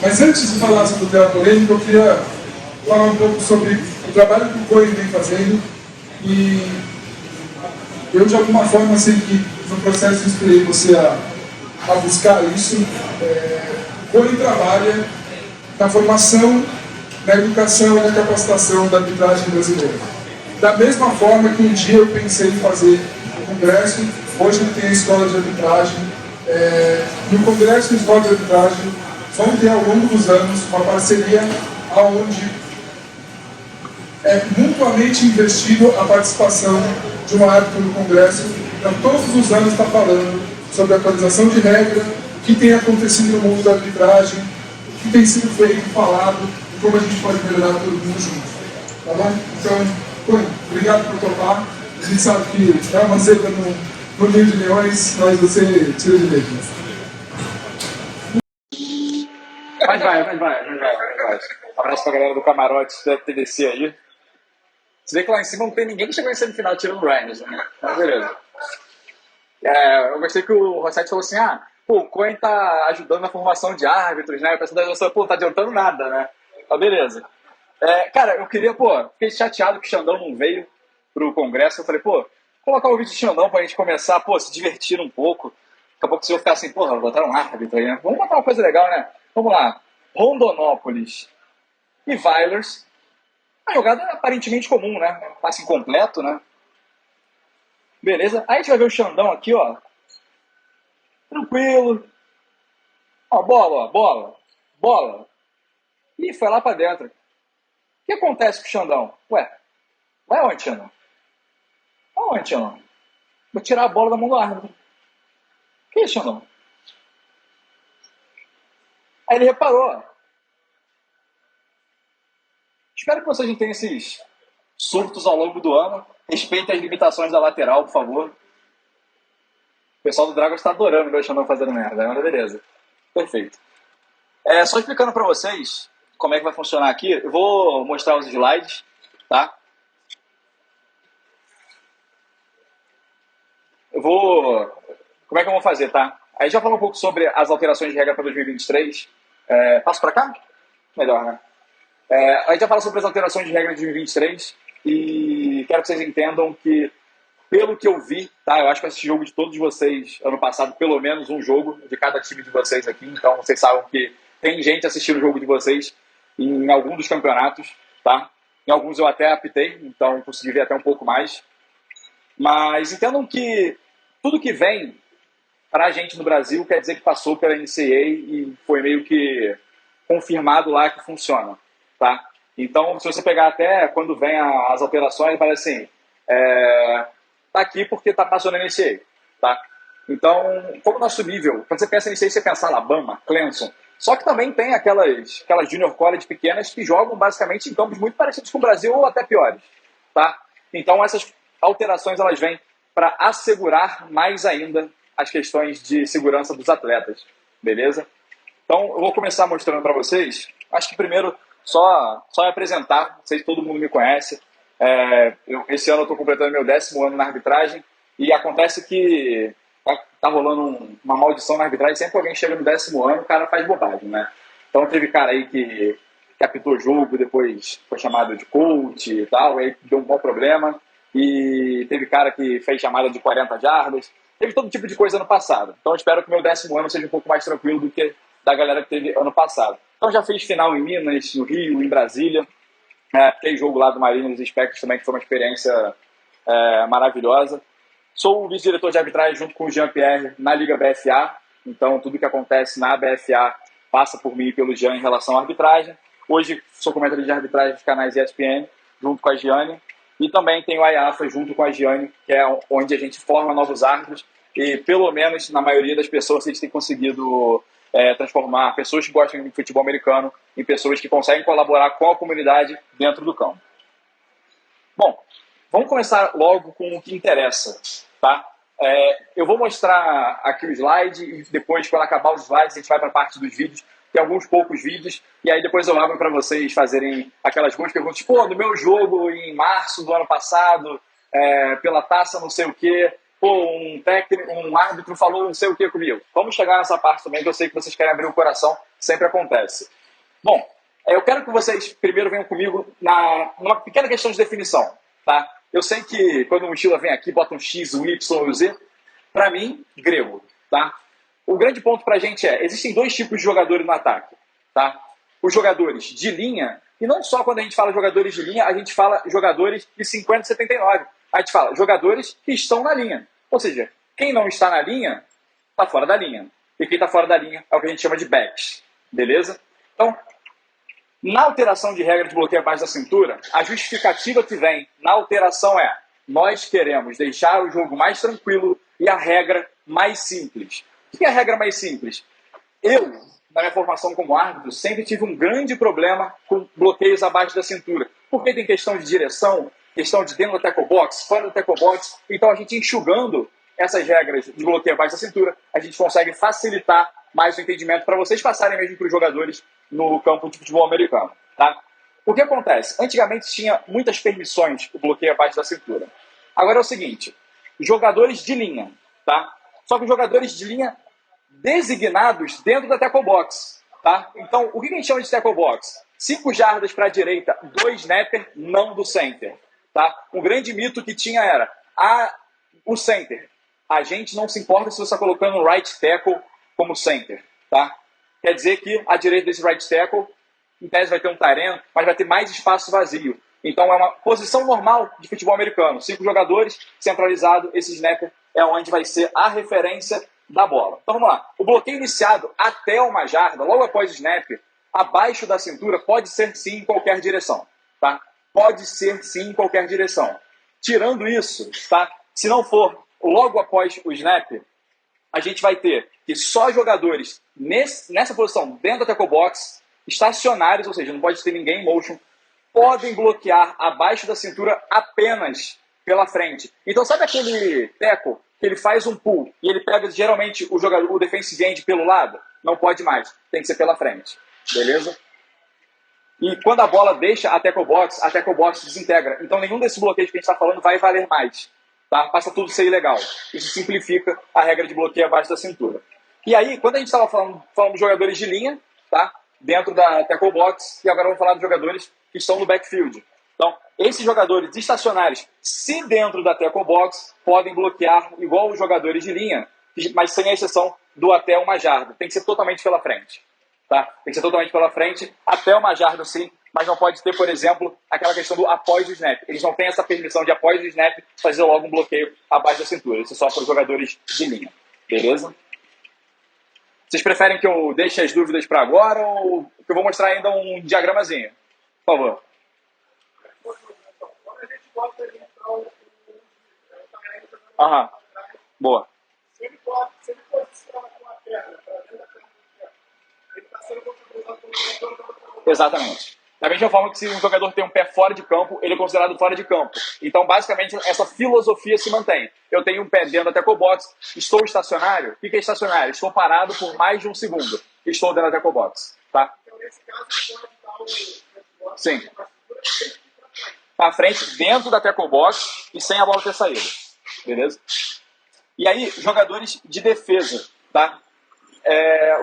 Mas antes de falar sobre o tema polêmico, eu queria falar um pouco sobre o trabalho que o COI vem fazendo. E eu, de alguma forma, sei que no processo inspirei você a buscar isso. O COI trabalha na formação, na educação e na capacitação da arbitragem brasileira. Da mesma forma que um dia eu pensei em fazer o congresso, hoje ele tem a escola de arbitragem. E o congresso e a escola de arbitragem vão ter ao longo dos anos uma parceria onde é mutuamente investido a participação de um árbitro no congresso para todos os anos estar falando sobre a atualização de regra, o que tem acontecido no mundo da arbitragem, o que tem sido feito, falado e como a gente pode melhorar todo mundo junto. Tá bom? Então, obrigado por topar. A gente sabe que é uma zebra no Rio de Leões, mas você tira de leite. Mas vai. Abraço pra galera do camarote da TDC aí. Você vê que lá em cima não tem ninguém que chegou em semifinal tirando o Ryan, né? Mas beleza. Eu gostei que o Rossetti falou assim, o Coen tá ajudando na formação de árbitros, né? O pessoal da pô, tá adiantando nada, né? Tá, beleza. Cara, eu queria, fiquei chateado que o Xandão não veio pro congresso. Eu falei, colocar o vídeo do Xandão pra gente começar, se divertir um pouco. Daqui a pouco se eu ficar assim, botaram um árbitro aí, né? Vamos botar uma coisa legal, né? Vamos lá. Rondonópolis e Vailers. Uma jogada aparentemente comum, né? Passe incompleto, né? Beleza. Aí a gente vai ver o Xandão aqui, ó. Tranquilo. Ó, bola. Ih, foi lá pra dentro. O que acontece com o Xandão? Vai aonde, Xandão? Aonde, Xandão? Vou tirar a bola da mão do árbitro. O que é isso, Xandão? Aí ele reparou, ó. Espero que vocês não tenham esses surtos ao longo do ano. Respeitem as limitações da lateral, por favor. O pessoal do Dragons está adorando ver o Xandão fazendo merda, mas beleza. Perfeito. Só explicando para vocês como é que vai funcionar aqui. Eu vou mostrar os slides, tá? Como é que eu vou fazer, tá? Aí já falou um pouco sobre as alterações de regra para 2023. Passo para cá? Melhor, né? A gente já fala sobre as alterações de regra de 2023 e quero que vocês entendam que, pelo que eu vi, tá? Eu acho que eu assisti jogo de todos vocês ano passado, pelo menos um jogo de cada time de vocês aqui, então vocês sabem que tem gente assistindo o jogo de vocês em algum dos campeonatos, tá? Em alguns eu até apitei, então consegui ver até um pouco mais. Mas entendam que tudo que vem para a gente no Brasil quer dizer que passou pela NCAA e foi meio que confirmado lá que funciona. Tá? Então, se você pegar até quando vem as alterações, parece assim, tá aqui porque tá passando na NCAA, tá? Então, como o nosso nível, quando você pensa em NCAA, você pensa Alabama, Clemson, só que também tem aquelas junior college pequenas que jogam basicamente em campos muito parecidos com o Brasil ou até piores, tá? Então, essas alterações, elas vêm para assegurar mais ainda as questões de segurança dos atletas, beleza? Então, eu vou começar mostrando para vocês, acho que primeiro só me apresentar, não sei se todo mundo me conhece. Esse ano eu estou completando meu 10º ano na arbitragem e acontece que tá rolando uma maldição na arbitragem. Sempre que alguém chega no 10º ano, o cara faz bobagem, né? Então teve cara aí que apitou jogo, depois foi chamado de coach e tal, aí deu um bom problema. E teve cara que fez chamada de 40 jardas. Teve todo tipo de coisa ano passado. Então eu espero que o meu 10º ano seja um pouco mais tranquilo do que da galera que teve ano passado. Então já fiz final em Minas, no Rio, em Brasília. Tem jogo lá do Mariners e Spectros também, que foi uma experiência maravilhosa. Sou o vice-diretor de arbitragem junto com o Jean-Pierre na Liga BFA. Então tudo que acontece na BFA passa por mim e pelo Jean em relação à arbitragem. Hoje sou comentarista de arbitragem dos canais ESPN, junto com a Giane. E também tenho a IAFA junto com a Giane, que é onde a gente forma novos árbitros. E pelo menos na maioria das pessoas a gente tem conseguido transformar pessoas que gostam de futebol americano em pessoas que conseguem colaborar com a comunidade dentro do campo. Bom, vamos começar logo com o que interessa, tá? Eu vou mostrar aqui o slide e depois, quando acabar os slides, a gente vai para a parte dos vídeos. Tem alguns poucos vídeos e aí depois eu abro para vocês fazerem aquelas boas perguntas. No meu jogo em março do ano passado, pela taça não sei o quê, pô, um técnico, um árbitro falou não sei o que comigo. Vamos chegar nessa parte também, que eu sei que vocês querem abrir o coração, sempre acontece. Bom, eu quero que vocês primeiro venham comigo numa pequena questão de definição, tá? Eu sei que quando o mochila vem aqui, bota um X, um Y, um Z, para mim, grego, tá? O grande ponto pra gente existem dois tipos de jogadores no ataque, tá? Os jogadores de linha, e não só quando a gente fala jogadores de linha, a gente fala jogadores de 50 e 79. A gente fala jogadores que estão na linha. Ou seja, quem não está na linha, está fora da linha. E quem está fora da linha é o que a gente chama de backs. Beleza? Então, na alteração de regra de bloqueio abaixo da cintura, a justificativa que vem na alteração nós queremos deixar o jogo mais tranquilo e a regra mais simples. O que é a regra mais simples? Eu, na minha formação como árbitro, sempre tive um grande problema com bloqueios abaixo da cintura. Porque tem questão de direção, questão de dentro do tackle box, fora do tackle box. Então, a gente enxugando essas regras de bloqueio abaixo da cintura, a gente consegue facilitar mais o entendimento para vocês passarem mesmo para os jogadores no campo de futebol americano. Tá? O que acontece? Antigamente tinha muitas permissões o bloqueio abaixo da cintura. Agora é o seguinte, jogadores de linha, tá? Só que os jogadores de linha designados dentro da tackle box, tá? Então, o que a gente chama de tackle box? 5 jardas para a direita, 2 snapper, não do center, tá? Um grande mito que tinha era o center. A gente não se importa se você está colocando o right tackle como center, tá? Quer dizer que a direita desse right tackle, em tese vai ter um tight end, mas vai ter mais espaço vazio. Então é uma posição normal de futebol americano. 5 jogadores, centralizado, esse snapper é onde vai ser a referência da bola. Então vamos lá. O bloqueio iniciado até uma jarda, logo após o snap, abaixo da cintura, pode ser sim em qualquer direção, tá? Pode ser sim em qualquer direção. Tirando isso, tá? Se não for logo após o snap, a gente vai ter que só jogadores nessa posição, dentro da tackle box, estacionários, ou seja, não pode ter ninguém em motion, podem bloquear abaixo da cintura apenas pela frente. Então sabe aquele tackle que ele faz um pull e ele pega geralmente o defensive end pelo lado? Não pode mais, tem que ser pela frente. Beleza? E quando a bola deixa a tackle box desintegra. Então nenhum desses bloqueios que a gente está falando vai valer mais. Tá? Passa tudo a ser ilegal. Isso simplifica a regra de bloqueio abaixo da cintura. E aí, quando a gente estava falando de jogadores de linha, tá? Dentro da tackle box, e agora vamos falar de jogadores que estão no backfield. Então, esses jogadores estacionários, se dentro da tackle box, podem bloquear igual os jogadores de linha, mas sem a exceção do até uma jarda. Tem que ser totalmente pela frente. Tá? Tem que ser totalmente pela frente, até uma jarda sim, mas não pode ter, por exemplo, aquela questão do após o snap. Eles não têm essa permissão de após o snap fazer logo um bloqueio abaixo da cintura. Isso é só para os jogadores de linha. Beleza? Vocês preferem que eu deixe as dúvidas para agora ou que eu vou mostrar ainda um diagramazinho? Por favor. Aham. Boa. Se ele posiciona com a perna para dentro ele está sendo controlado pelo jogador. Exatamente. Da mesma forma que se um jogador tem um pé fora de campo, ele é considerado fora de campo. Então, basicamente, essa filosofia se mantém. Eu tenho um pé dentro da tackle box, estou estacionário. O que é estacionário? Estou parado por mais de um segundo. Estou dentro da tackle box. Tá? Então, nesse caso, pode dar o sim. Para frente, dentro da tackle box e sem a bola ter saído. Beleza? E aí, jogadores de defesa. Tá?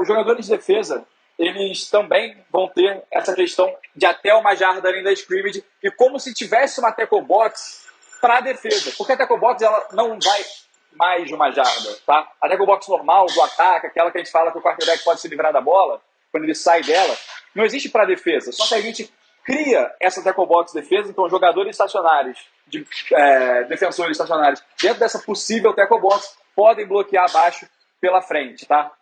Os jogadores de defesa, eles também vão ter essa questão de até uma jarda além da scrimmage e como se tivesse uma tackle box para a defesa. Porque a tackle box ela não vai mais de uma jarda. Tá? A tackle box normal, do ataque, aquela que a gente fala que o quarterback pode se livrar da bola, quando ele sai dela, não existe para a defesa. Só que a gente cria essa tackle box defesa, então jogadores estacionários, defensores estacionários, dentro dessa possível tackle box, podem bloquear abaixo pela frente, tá?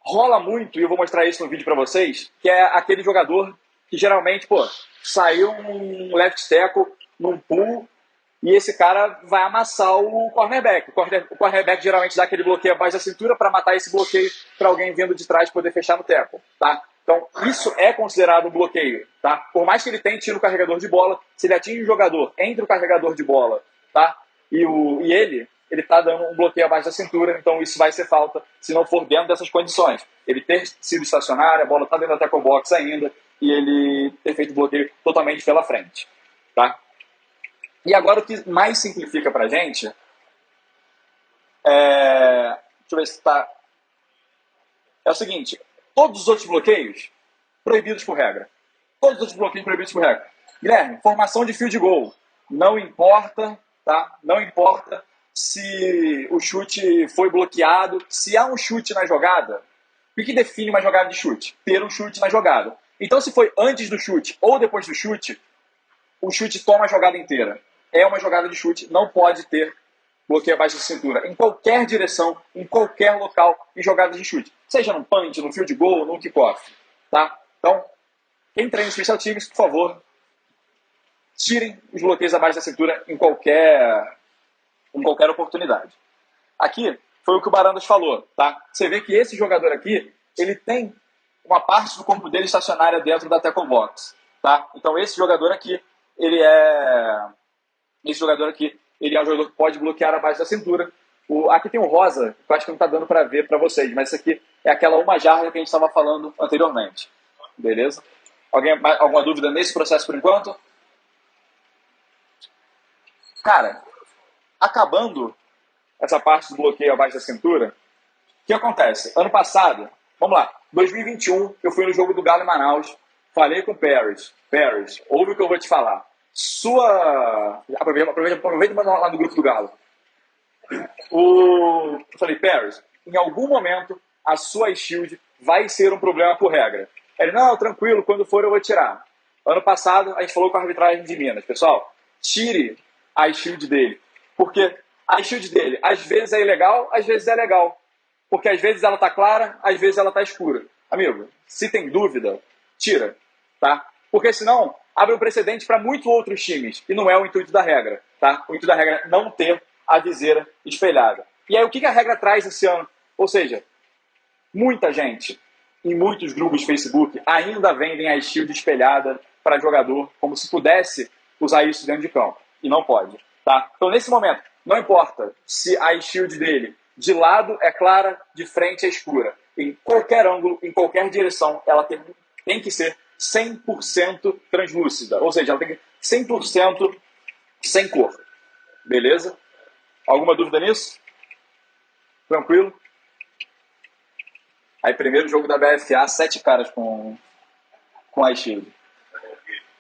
Rola muito, e eu vou mostrar isso no vídeo para vocês, que é aquele jogador que geralmente, saiu um left tackle num pull e esse cara vai amassar o cornerback. O cornerback geralmente dá aquele bloqueio abaixo da cintura para matar esse bloqueio para alguém vindo de trás poder fechar no tackle, tá? Então, isso é considerado um bloqueio, tá? Por mais que ele tente ir no carregador de bola, se ele atinge o jogador entre o carregador de bola, tá? E ele está dando um bloqueio abaixo da cintura, então isso vai ser falta se não for dentro dessas condições. Ele ter sido estacionário, a bola está dentro da tackle box ainda, e ele ter feito o bloqueio totalmente pela frente, tá? E agora o que mais simplifica pra gente Deixa eu ver se está... É o seguinte, todos os outros bloqueios proibidos por regra. Todos os outros bloqueios proibidos por regra. Guilherme, formação de field goal. Não importa, tá? Não importa se o chute foi bloqueado. Se há um chute na jogada, o que define uma jogada de chute? Ter um chute na jogada. Então, se foi antes do chute ou depois do chute, o chute toma a jogada inteira. É uma jogada de chute, não pode ter bloqueio abaixo da cintura. Em qualquer direção, em qualquer local, em jogadas de chute. Seja num punch, no field goal, no kickoff. Tá? Então, quem treina special teams, por favor, tirem os bloqueios abaixo da cintura em qualquer oportunidade. Aqui foi o que o Barandas falou, tá? Você vê que esse jogador aqui, ele tem uma parte do corpo dele estacionária dentro da tackle box, tá? Então esse jogador aqui, ele é um jogador que pode bloquear abaixo da cintura. Aqui tem um rosa, que eu acho que não está dando para ver para vocês, mas isso aqui é aquela uma jarda que a gente estava falando anteriormente. Beleza? Alguma dúvida nesse processo por enquanto? Cara, acabando essa parte do bloqueio abaixo da cintura, o que acontece? Ano passado, vamos lá, 2021, eu fui no jogo do Galo em Manaus, falei com o Paris, ouve o que eu vou te falar. Aproveita e manda lá no grupo do Galo. Eu falei, Paris, em algum momento a sua shield vai ser um problema por regra. Ele, não, tranquilo, quando for eu vou tirar. Ano passado, a gente falou com a arbitragem de Minas. Pessoal, tire a shield dele. Porque a shield dele, às vezes é ilegal, às vezes é legal. Porque às vezes ela tá clara, às vezes ela tá escura. Amigo, se tem dúvida, tira. Tá? Porque senão, abre um precedente para muitos outros times. E não é o intuito da regra. Tá? O intuito da regra é não ter a viseira espelhada. E aí, o que a regra traz esse ano? Ou seja, muita gente, em muitos grupos de Facebook, ainda vendem a shield espelhada para jogador, como se pudesse usar isso dentro de campo. E não pode. Tá? Então, nesse momento, não importa se a shield dele de lado é clara, de frente é escura. Em qualquer ângulo, em qualquer direção, ela tem que ser 100% translúcida. Ou seja, ela tem que ser 100% sem cor. Beleza? Alguma dúvida nisso? Tranquilo? Aí, primeiro jogo da BFA, 7 caras com a shield.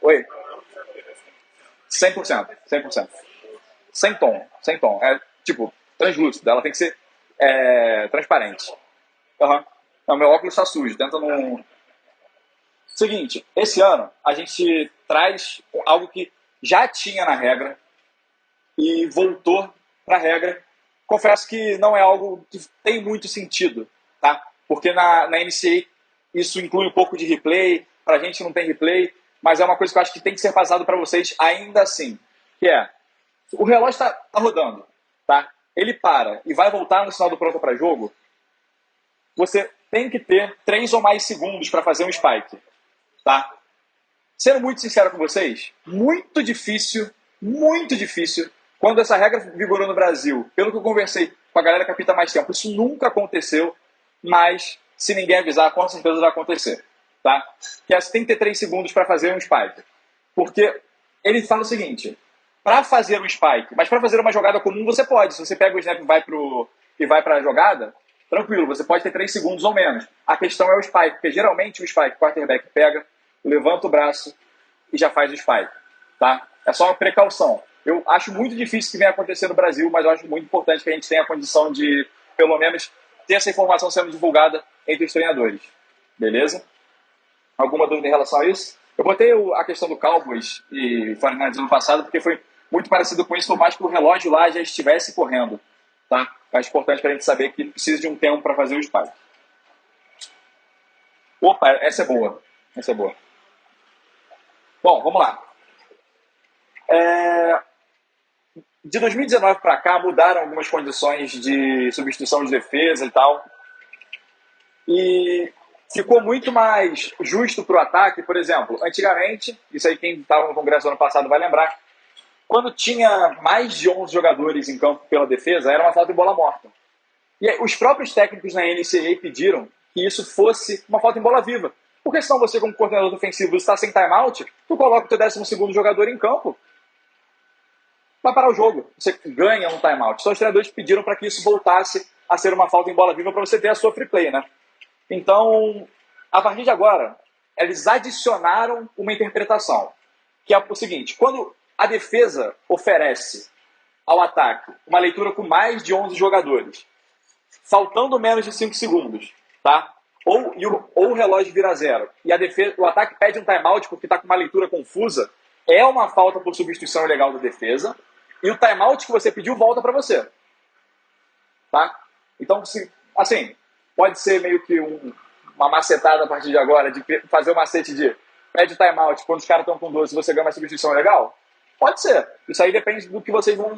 Oi? 100%. 100%. Sem tom. É, tipo, translúcido. Ela tem que ser transparente. Uhum. Não, meu óculos está sujo. Tenta não... Seguinte, esse ano a gente traz algo que já tinha na regra e voltou para a regra. Confesso que não é algo que tem muito sentido, tá? Porque na NCAA isso inclui um pouco de replay, para a gente não tem replay, mas é uma coisa que eu acho que tem que ser passado para vocês ainda assim, que é, o relógio está rodando, tá? Ele para e vai voltar no sinal do pronto para jogo, você tem que ter 3 ou mais segundos para fazer um spike, tá? Sendo muito sincero com vocês, muito difícil, quando essa regra vigorou no Brasil, pelo que eu conversei com a galera que apita mais tempo, isso nunca aconteceu, mas se ninguém avisar, com certeza vai acontecer. Tá? Que você tem que ter 3 segundos para fazer um spike. Porque ele fala o seguinte, para fazer um spike, mas para fazer uma jogada comum você pode. Se você pega o snap e vai para a jogada, tranquilo, você pode ter 3 segundos ou menos. A questão é o spike, porque geralmente o spike, o quarterback pega, levanta o braço e já faz o spike. Tá? É só uma precaução. Eu acho muito difícil que venha acontecer no Brasil, mas eu acho muito importante que a gente tenha a condição de, pelo menos, ter essa informação sendo divulgada entre os treinadores. Beleza? Alguma dúvida em relação a isso? Eu botei a questão do Cowboys e 49ers no ano passado, porque foi muito parecido com isso, por mais que o relógio lá já estivesse correndo. Tá? É importante para a gente saber que precisa de um tempo para fazer o spike. Opa, essa é boa. Bom, vamos lá. De 2019 para cá, mudaram algumas condições de substituição de defesa e tal. E ficou muito mais justo para o ataque. Por exemplo, antigamente, isso aí quem estava no Congresso ano passado vai lembrar, quando tinha mais de 11 jogadores em campo pela defesa, era uma falta de bola morta. E aí, os próprios técnicos na NCAA pediram que isso fosse uma falta em bola viva. Porque senão você, como coordenador ofensivo, está sem timeout, tu coloca o teu 12º jogador em campo. vai parar o jogo. Você ganha um timeout. Só os treinadores pediram para que isso voltasse a ser uma falta em bola viva para você ter a sua free play, né? Então, a partir de agora, eles adicionaram uma interpretação, que é o seguinte: quando a defesa oferece ao ataque uma leitura com mais de 11 jogadores, faltando menos de 5 segundos, tá? Ou o relógio vira zero e a defesa, o ataque pede um timeout porque está com uma leitura confusa, é uma falta por substituição ilegal da defesa, e o timeout que você pediu volta para você. Tá? Então, assim, pode ser meio que uma macetada a partir de agora, de fazer o macete de pede timeout quando os caras estão com 12 e você ganha uma substituição legal? Pode ser. Isso aí depende do que vocês vão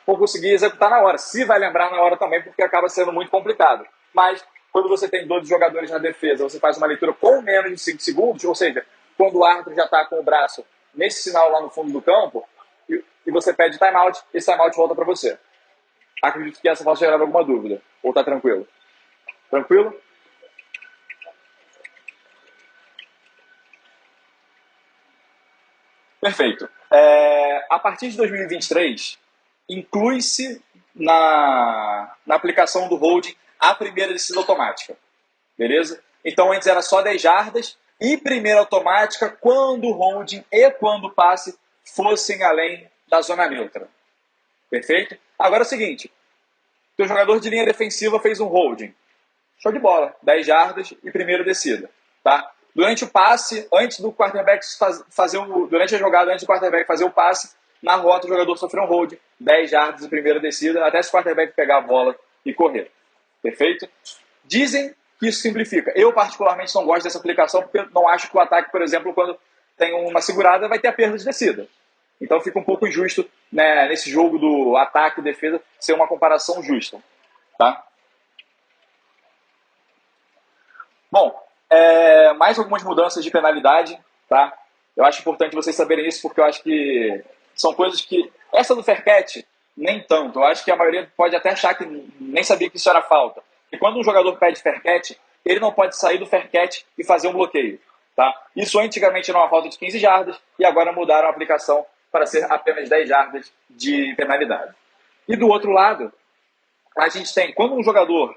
conseguir executar na hora. Se vai lembrar na hora também, porque acaba sendo muito complicado. Mas, quando você tem 12 jogadores na defesa, você faz uma leitura com menos de 5 segundos, ou seja, quando o árbitro já está com o braço nesse sinal lá no fundo do campo, e você pede timeout, esse timeout volta para você. Acredito que essa possa gerar alguma dúvida. Ou tá tranquilo? Tranquilo? Perfeito. A partir de 2023, inclui-se na aplicação do holding a primeira descida automática. Beleza? Então antes era só 10 jardas e primeira automática quando o holding e quando o passe fossem além da zona neutra. Perfeito? Agora é o seguinte: teu jogador de linha defensiva fez um holding. Show de bola. 10 jardas e primeira descida. Tá? Durante o passe, antes do quarterback durante a jogada, antes do quarterback fazer o passe, na rota o jogador sofreu um hold, 10 jardas e primeira descida, até se o quarterback pegar a bola e correr. Perfeito? Dizem que isso simplifica. Eu, particularmente, não gosto dessa aplicação, porque eu não acho que o ataque, por exemplo, quando tem uma segurada, vai ter a perda de descida. Então fica um pouco injusto, né, nesse jogo do ataque e defesa ser uma comparação justa. Tá? Bom, mais algumas mudanças de penalidade, tá? Eu acho importante vocês saberem isso, porque eu acho que são coisas que... Essa do fair catch, nem tanto. Eu acho que a maioria pode até achar que nem sabia que isso era falta. E quando um jogador pede fair catch, ele não pode sair do fair catch e fazer um bloqueio, tá? Isso antigamente era uma falta de 15 jardas, e agora mudaram a aplicação para ser apenas 10 jardas de penalidade. E do outro lado, a gente tem, quando um jogador...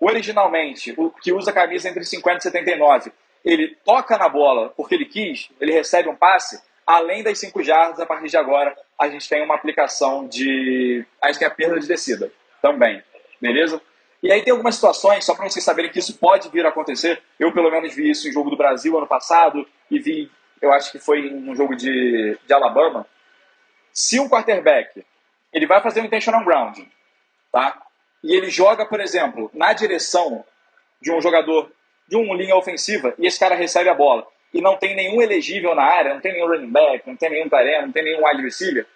originalmente, o que usa a camisa entre 50 e 79, ele toca na bola porque ele quis, ele recebe um passe, além das 5 jardas, a partir de agora, a gente tem uma aplicação de... a gente tem a perda de descida também, beleza? E aí tem algumas situações, só para vocês saberem que isso pode vir a acontecer. Eu, pelo menos, vi isso em jogo do Brasil ano passado, e vi, eu acho que foi em um jogo de Alabama. Se um quarterback, ele vai fazer um intentional grounding, tá? E ele joga, por exemplo, na direção de um jogador, de uma linha ofensiva, e esse cara recebe a bola, e não tem nenhum elegível na área, não tem nenhum running back, não tem nenhum tight end, não tem nenhum wide receiver,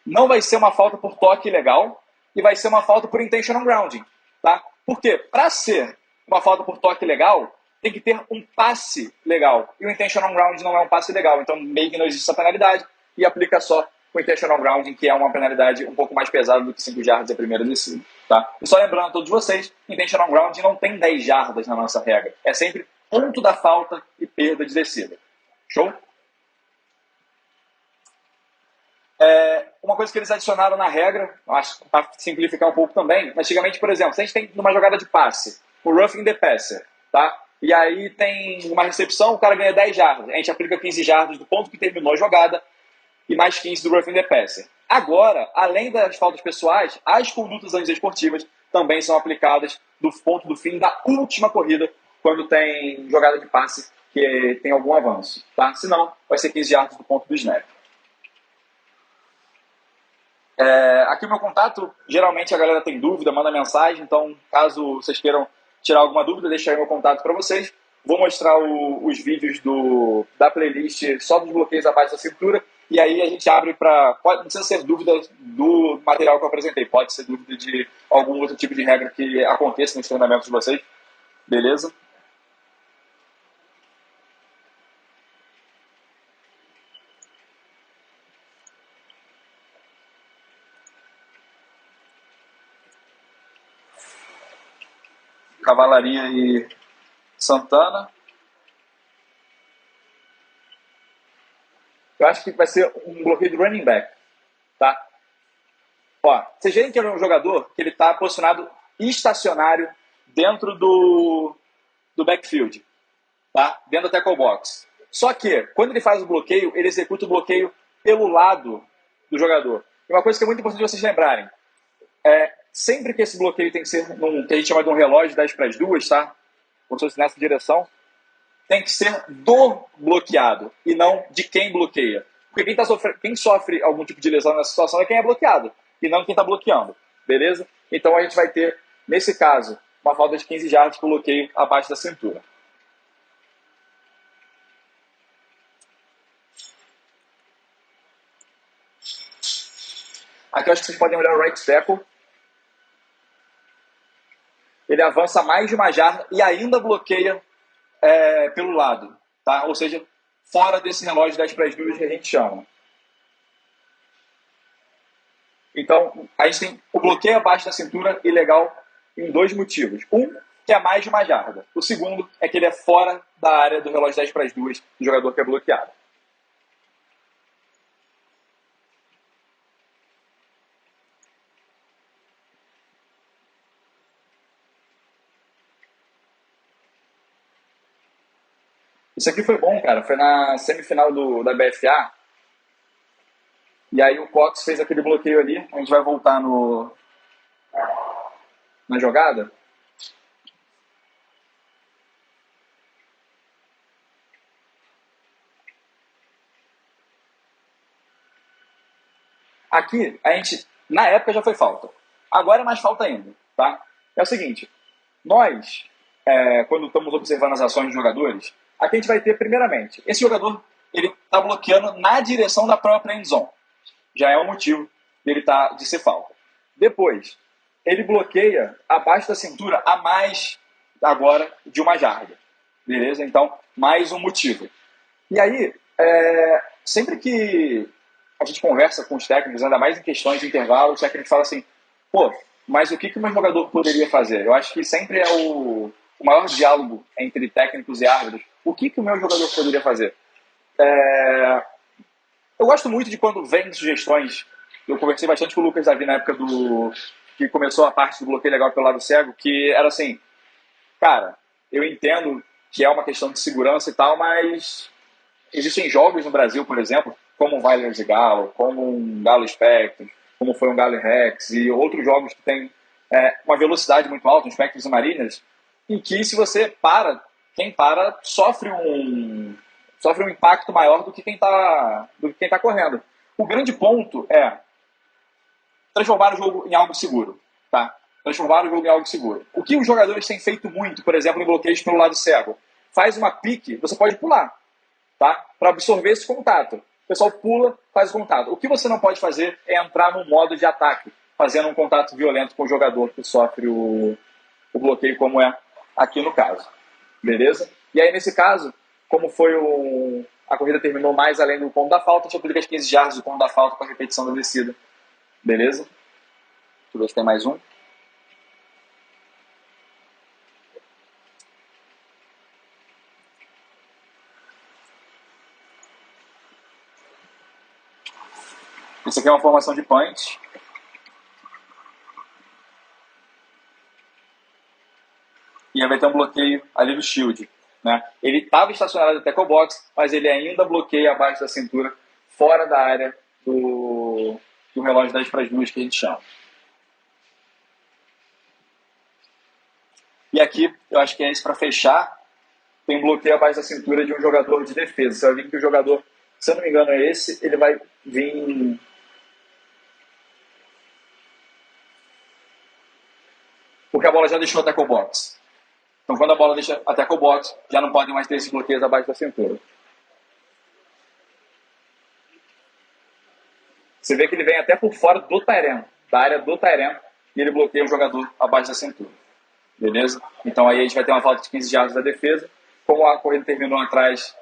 não vai ser uma falta por toque ilegal, e vai ser uma falta por intentional grounding. Tá? Por quê? Para ser uma falta por toque legal, tem que ter um passe legal. E o intentional grounding não é um passe legal, então meio que não existe essa penalidade, e aplica só o intentional grounding, que é uma penalidade um pouco mais pesada do que 5 jardas a primeira descida. Tá? E só lembrando a todos vocês, intentional grounding não tem 10 jardas na nossa regra. É sempre ponto da falta e perda de descida. Show? Uma coisa que eles adicionaram na regra, acho que para simplificar um pouco também, antigamente, por exemplo, se a gente tem numa jogada de passe, o roughing the passer, tá? E aí tem uma recepção, o cara ganha 10 jardas, a gente aplica 15 jardas do ponto que terminou a jogada, e mais 15 do roughing the passer. Agora, além das faltas pessoais, as condutas antiesportivas também são aplicadas do ponto do fim da última corrida, quando tem jogada de passe que tem algum avanço, tá? Se não, vai ser 15 jardas do ponto do snap. Aqui o meu contato, geralmente a galera tem dúvida, manda mensagem, então caso vocês queiram tirar alguma dúvida, deixa aí meu contato para vocês. Vou mostrar os vídeos da playlist só dos bloqueios abaixo da cintura. E aí a gente abre para... Não precisa ser dúvida do material que eu apresentei. Pode ser dúvida de algum outro tipo de regra que aconteça nos treinamentos de vocês. Beleza? Cavalaria e Santana. Eu acho que vai ser um bloqueio de running back, tá? Ó, vocês veem que é um jogador que ele está posicionado estacionário dentro do backfield, tá? Dentro do tackle box. Só que, quando ele faz o bloqueio, ele executa o bloqueio pelo lado do jogador. E uma coisa que é muito importante vocês lembrarem, sempre que esse bloqueio tem que ser que a gente chama de um relógio 10 para as 2, tá? Como se fosse nessa direção, tem que ser do bloqueado e não de quem bloqueia. Porque quem sofre algum tipo de lesão nessa situação é quem é bloqueado e não quem está bloqueando, beleza? Então a gente vai ter, nesse caso, uma falta de 15 jardas por bloqueio abaixo da cintura. Aqui eu acho que vocês podem olhar o right tackle. Ele avança mais de uma jarda e ainda bloqueia pelo lado, tá? Ou seja, fora desse relógio 10 para as 2 que a gente chama. Então, a gente tem o bloqueio abaixo da cintura ilegal em 2 motivos. Um, que é mais de uma jarda. O segundo é que ele é fora da área do relógio 10 para as 2 do jogador que é bloqueado. Isso aqui foi bom, cara. Foi na semifinal da BFA. E aí o Cox fez aquele bloqueio ali. A gente vai voltar na jogada. Aqui, a gente, na época já foi falta. Agora é mais falta ainda, tá? É o seguinte, nós, quando estamos observando as ações dos jogadores, aqui a gente vai ter, primeiramente, esse jogador, ele está bloqueando na direção da própria end zone. Já é um motivo dele de ser falta. Depois, ele bloqueia abaixo da cintura a mais, agora, de uma jarda. Beleza? Então, mais um motivo. E aí, sempre que a gente conversa com os técnicos, ainda mais em questões de intervalo, o técnico fala assim, pô, mas o que o meu jogador poderia fazer? Eu acho que sempre é o maior diálogo entre técnicos e árbitros. O que o meu jogador poderia fazer? Eu gosto muito de quando vem sugestões. Eu conversei bastante com o Lucas Davi na época que começou a parte do bloqueio legal pelo lado cego, que era assim, cara, eu entendo que é uma questão de segurança e tal, mas existem jogos no Brasil, por exemplo, como um Vailers e Galo, como um Galo Spectrum, como foi um Galo Rex e outros jogos que tem uma velocidade muito alta, um Spectrum e Mariners, em que se você quem para sofre um impacto maior do que quem está correndo. O grande ponto é transformar o jogo em algo seguro, tá? Transformar o jogo em algo seguro. O que os jogadores têm feito muito, por exemplo, em bloqueios pelo lado cego? Faz uma pique, você pode pular, tá? Para absorver esse contato. O pessoal pula, faz o contato. O que você não pode fazer é entrar no modo de ataque, fazendo um contato violento com o jogador que sofre o bloqueio, como é aqui no caso. Beleza? E aí, nesse caso, como a corrida terminou mais além do ponto da falta, a gente aplica as 15 jardas do ponto da falta com a repetição da descida. Beleza? Deixa eu ver se tem mais um. Isso aqui é uma formação de punch. E aí vai ter um bloqueio ali do shield. Né? Ele estava estacionado no tackle box, mas ele ainda bloqueia abaixo da cintura, fora da área do relógio 10 para as 2 que a gente chama. E aqui, eu acho que é isso para fechar, tem um bloqueio abaixo da cintura de um jogador de defesa. Você vai ver que o jogador, se eu não me engano é esse, ele vai vir... Porque a bola já deixou a tackle box. Então, quando a bola deixa a tackle box, já não podem mais ter esses bloqueios abaixo da cintura. Você vê que ele vem até por fora do Tyrene, da área do Tyrene, e ele bloqueia o jogador abaixo da cintura. Beleza? Então aí a gente vai ter uma falta de 15 jardas da defesa. Como a corrida terminou atrás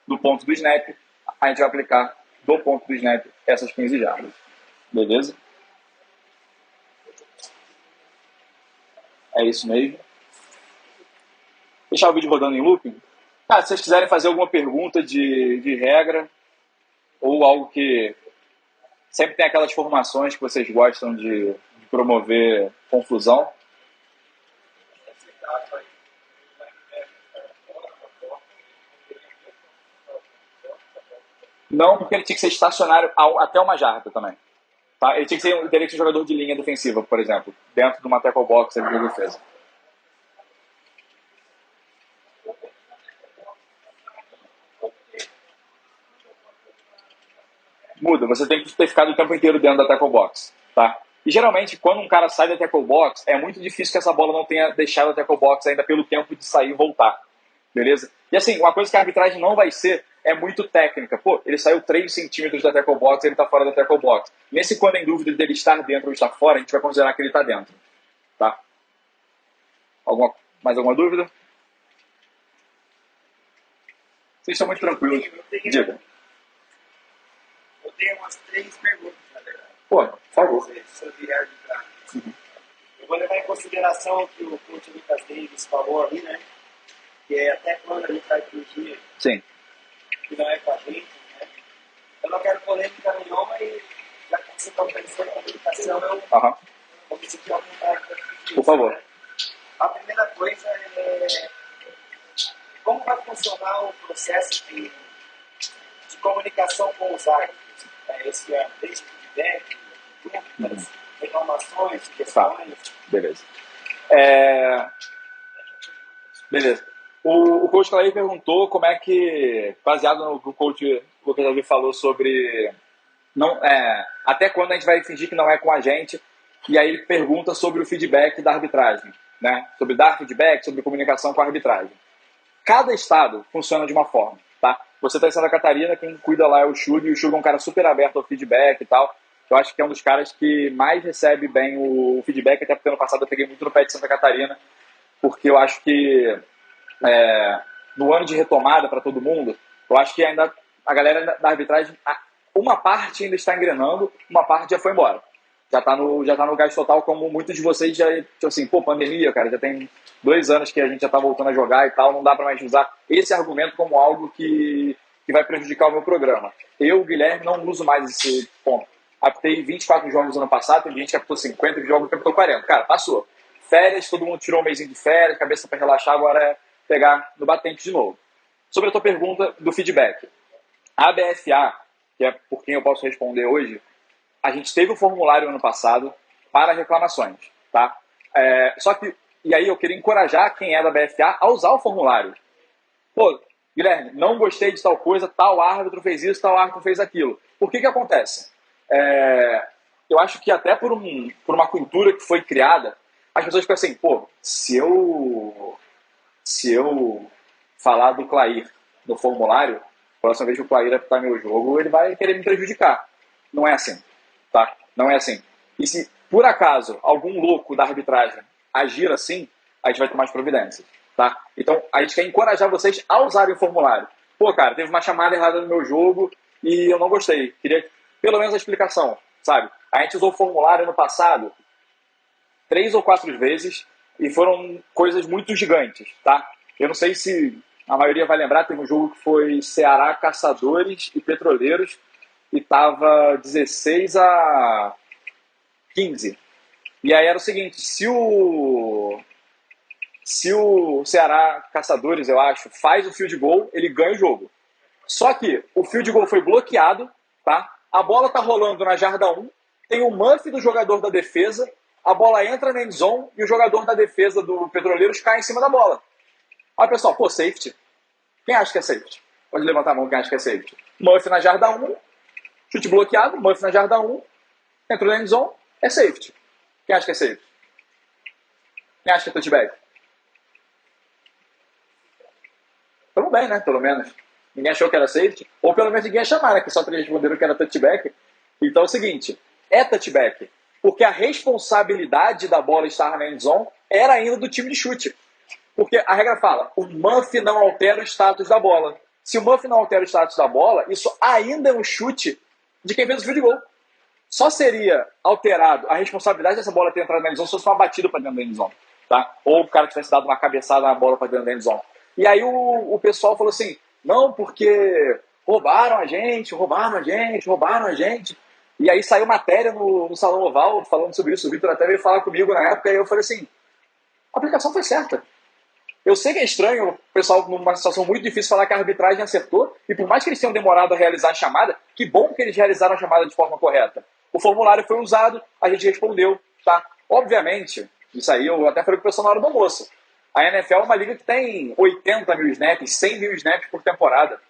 do ponto do snap, a gente vai aplicar do ponto do snap essas 15 jardas. Beleza? É isso mesmo. Deixar o vídeo rodando em looping. Cara, se vocês quiserem fazer alguma pergunta de regra ou algo que Sempre tem aquelas formações que vocês gostam de promover confusão. Não, porque ele tinha que ser estacionário até uma jarda também. Tá? Ele teria que ser um jogador de linha defensiva, por exemplo, dentro de uma tackle box ali de defesa. Muda, você tem que ter ficado o tempo inteiro dentro da tackle box, tá? E geralmente, quando um cara sai da tackle box, é muito difícil que essa bola não tenha deixado a tackle box ainda pelo tempo de sair e voltar, beleza? E assim, uma coisa que a arbitragem não vai ser é muito técnica. Pô, ele saiu 3 centímetros da tackle box, ele tá fora da tackle box. Nesse quando é em dúvida dele estar dentro ou estar fora, a gente vai considerar que ele tá dentro, tá? Mais alguma dúvida? Vocês são muito tranquilos. Diga. Eu tenho umas 3 perguntas, na verdade. Pô, por favor. Sobre arbitragem. Eu vou levar em consideração o que o coach Lucas Davis falou ali, né? Que é até quando a gente vai fingir Sim. que não é com a gente, né? Eu não quero polêmica nenhuma e já que você está oferecendo a comunicação, eu vou me sentir à vontade para discutir. Por favor. Né? A primeira coisa é como vai funcionar o processo de comunicação com os árbitros esse ano, desde feedback, dúvidas, reclamações, questões. Beleza. Beleza. O coach Clay perguntou como é que, baseado no que o coach Lucas Davi falou sobre até quando a gente vai fingir que não é com a gente, e aí ele pergunta sobre o feedback da arbitragem, né? Sobre dar feedback, sobre comunicação com a arbitragem. Cada estado funciona de uma forma, tá? Você está em Santa Catarina, quem cuida lá é o Chug, e o Chug é um cara super aberto ao feedback e tal. Eu acho que é um dos caras que mais recebe bem o feedback, até porque ano passado eu peguei muito no pé de Santa Catarina, porque eu acho que no ano de retomada para todo mundo, eu acho que ainda a galera da arbitragem, uma parte ainda está engrenando, uma parte já foi embora. Já tá no gás total, como muitos de vocês já, tipo assim, pandemia, cara, já tem 2 anos que a gente já tá voltando a jogar e tal, não dá para mais usar esse argumento como algo que vai prejudicar o meu programa. Eu, Guilherme, não uso mais esse ponto. Apitei 24 jogos no ano passado, tem gente que apitou 50 jogos, que apitou 40. Cara, passou. Férias, todo mundo tirou um mêsinho de férias, cabeça para relaxar, agora é pegar no batente de novo. Sobre a tua pergunta do feedback. A BFA, que é por quem eu posso responder hoje, a gente teve um formulário ano passado para reclamações, tá? Só que, e aí eu queria encorajar quem é da BFA a usar o formulário. Pô, Guilherme, não gostei de tal coisa, tal árbitro fez isso, tal árbitro fez aquilo. Por que acontece? Eu acho que até por uma cultura que foi criada, as pessoas ficam assim, pô, se eu falar do Clair no formulário, a próxima vez que o Clair apitar meu jogo, ele vai querer me prejudicar. Não é assim, tá? Não é assim. E se, por acaso, algum louco da arbitragem agir assim, a gente vai tomar as providências, tá? Então, a gente quer encorajar vocês a usarem o formulário. Pô, cara, teve uma chamada errada no meu jogo e eu não gostei. Queria pelo menos a explicação, sabe? A gente usou o formulário no passado 3 ou 4 vezes e foram coisas muito gigantes, tá? Eu não sei se a maioria vai lembrar, teve um jogo que foi Ceará, Caçadores e Petroleiros e tava 16-15. E aí era o seguinte, se o Ceará Caçadores, eu acho, faz o field goal, ele ganha o jogo. Só que o field goal foi bloqueado, tá? A bola tá rolando na jarda 1, tem o muff do jogador da defesa, a bola entra na endzone e o jogador da defesa do Petroleiros cai em cima da bola. Aí, pessoal, pô, safety. Quem acha que é safety? Pode levantar a mão quem acha que é safety. Muff na jarda 1, chute bloqueado, muff na jarda 1, entrou na endzone, é safety. Quem acha que é safety? Quem acha que é touchback? Tamo bem, né? Pelo menos. Ninguém achou que era safety. Ou pelo menos ninguém ia chamar, né? Que só 3 responderam que era touchback. Então é o seguinte, é touchback. Porque a responsabilidade da bola estar na endzone era ainda do time de chute. Porque a regra fala, o muff não altera o status da bola. Se o muff não altera o status da bola, isso ainda é um chute de quem fez o field goal. Só seria alterado a responsabilidade dessa bola ter entrado na endzone se fosse uma batida para dentro da endzone, tá? Ou o cara tivesse dado uma cabeçada na bola para dentro da endzone. E aí o pessoal falou assim, não, porque roubaram a gente. E aí saiu matéria no Salão Oval falando sobre isso. O Vitor até veio falar comigo na época e eu falei assim, a aplicação foi certa. Eu sei que é estranho o pessoal, numa situação muito difícil, falar que a arbitragem acertou, e por mais que eles tenham demorado a realizar a chamada, que bom que eles realizaram a chamada de forma correta. O formulário foi usado, a gente respondeu, tá? Obviamente, isso aí eu até falei com o pessoal na hora do almoço. A NFL é uma liga que tem 80 mil snaps, 100 mil snaps por temporada.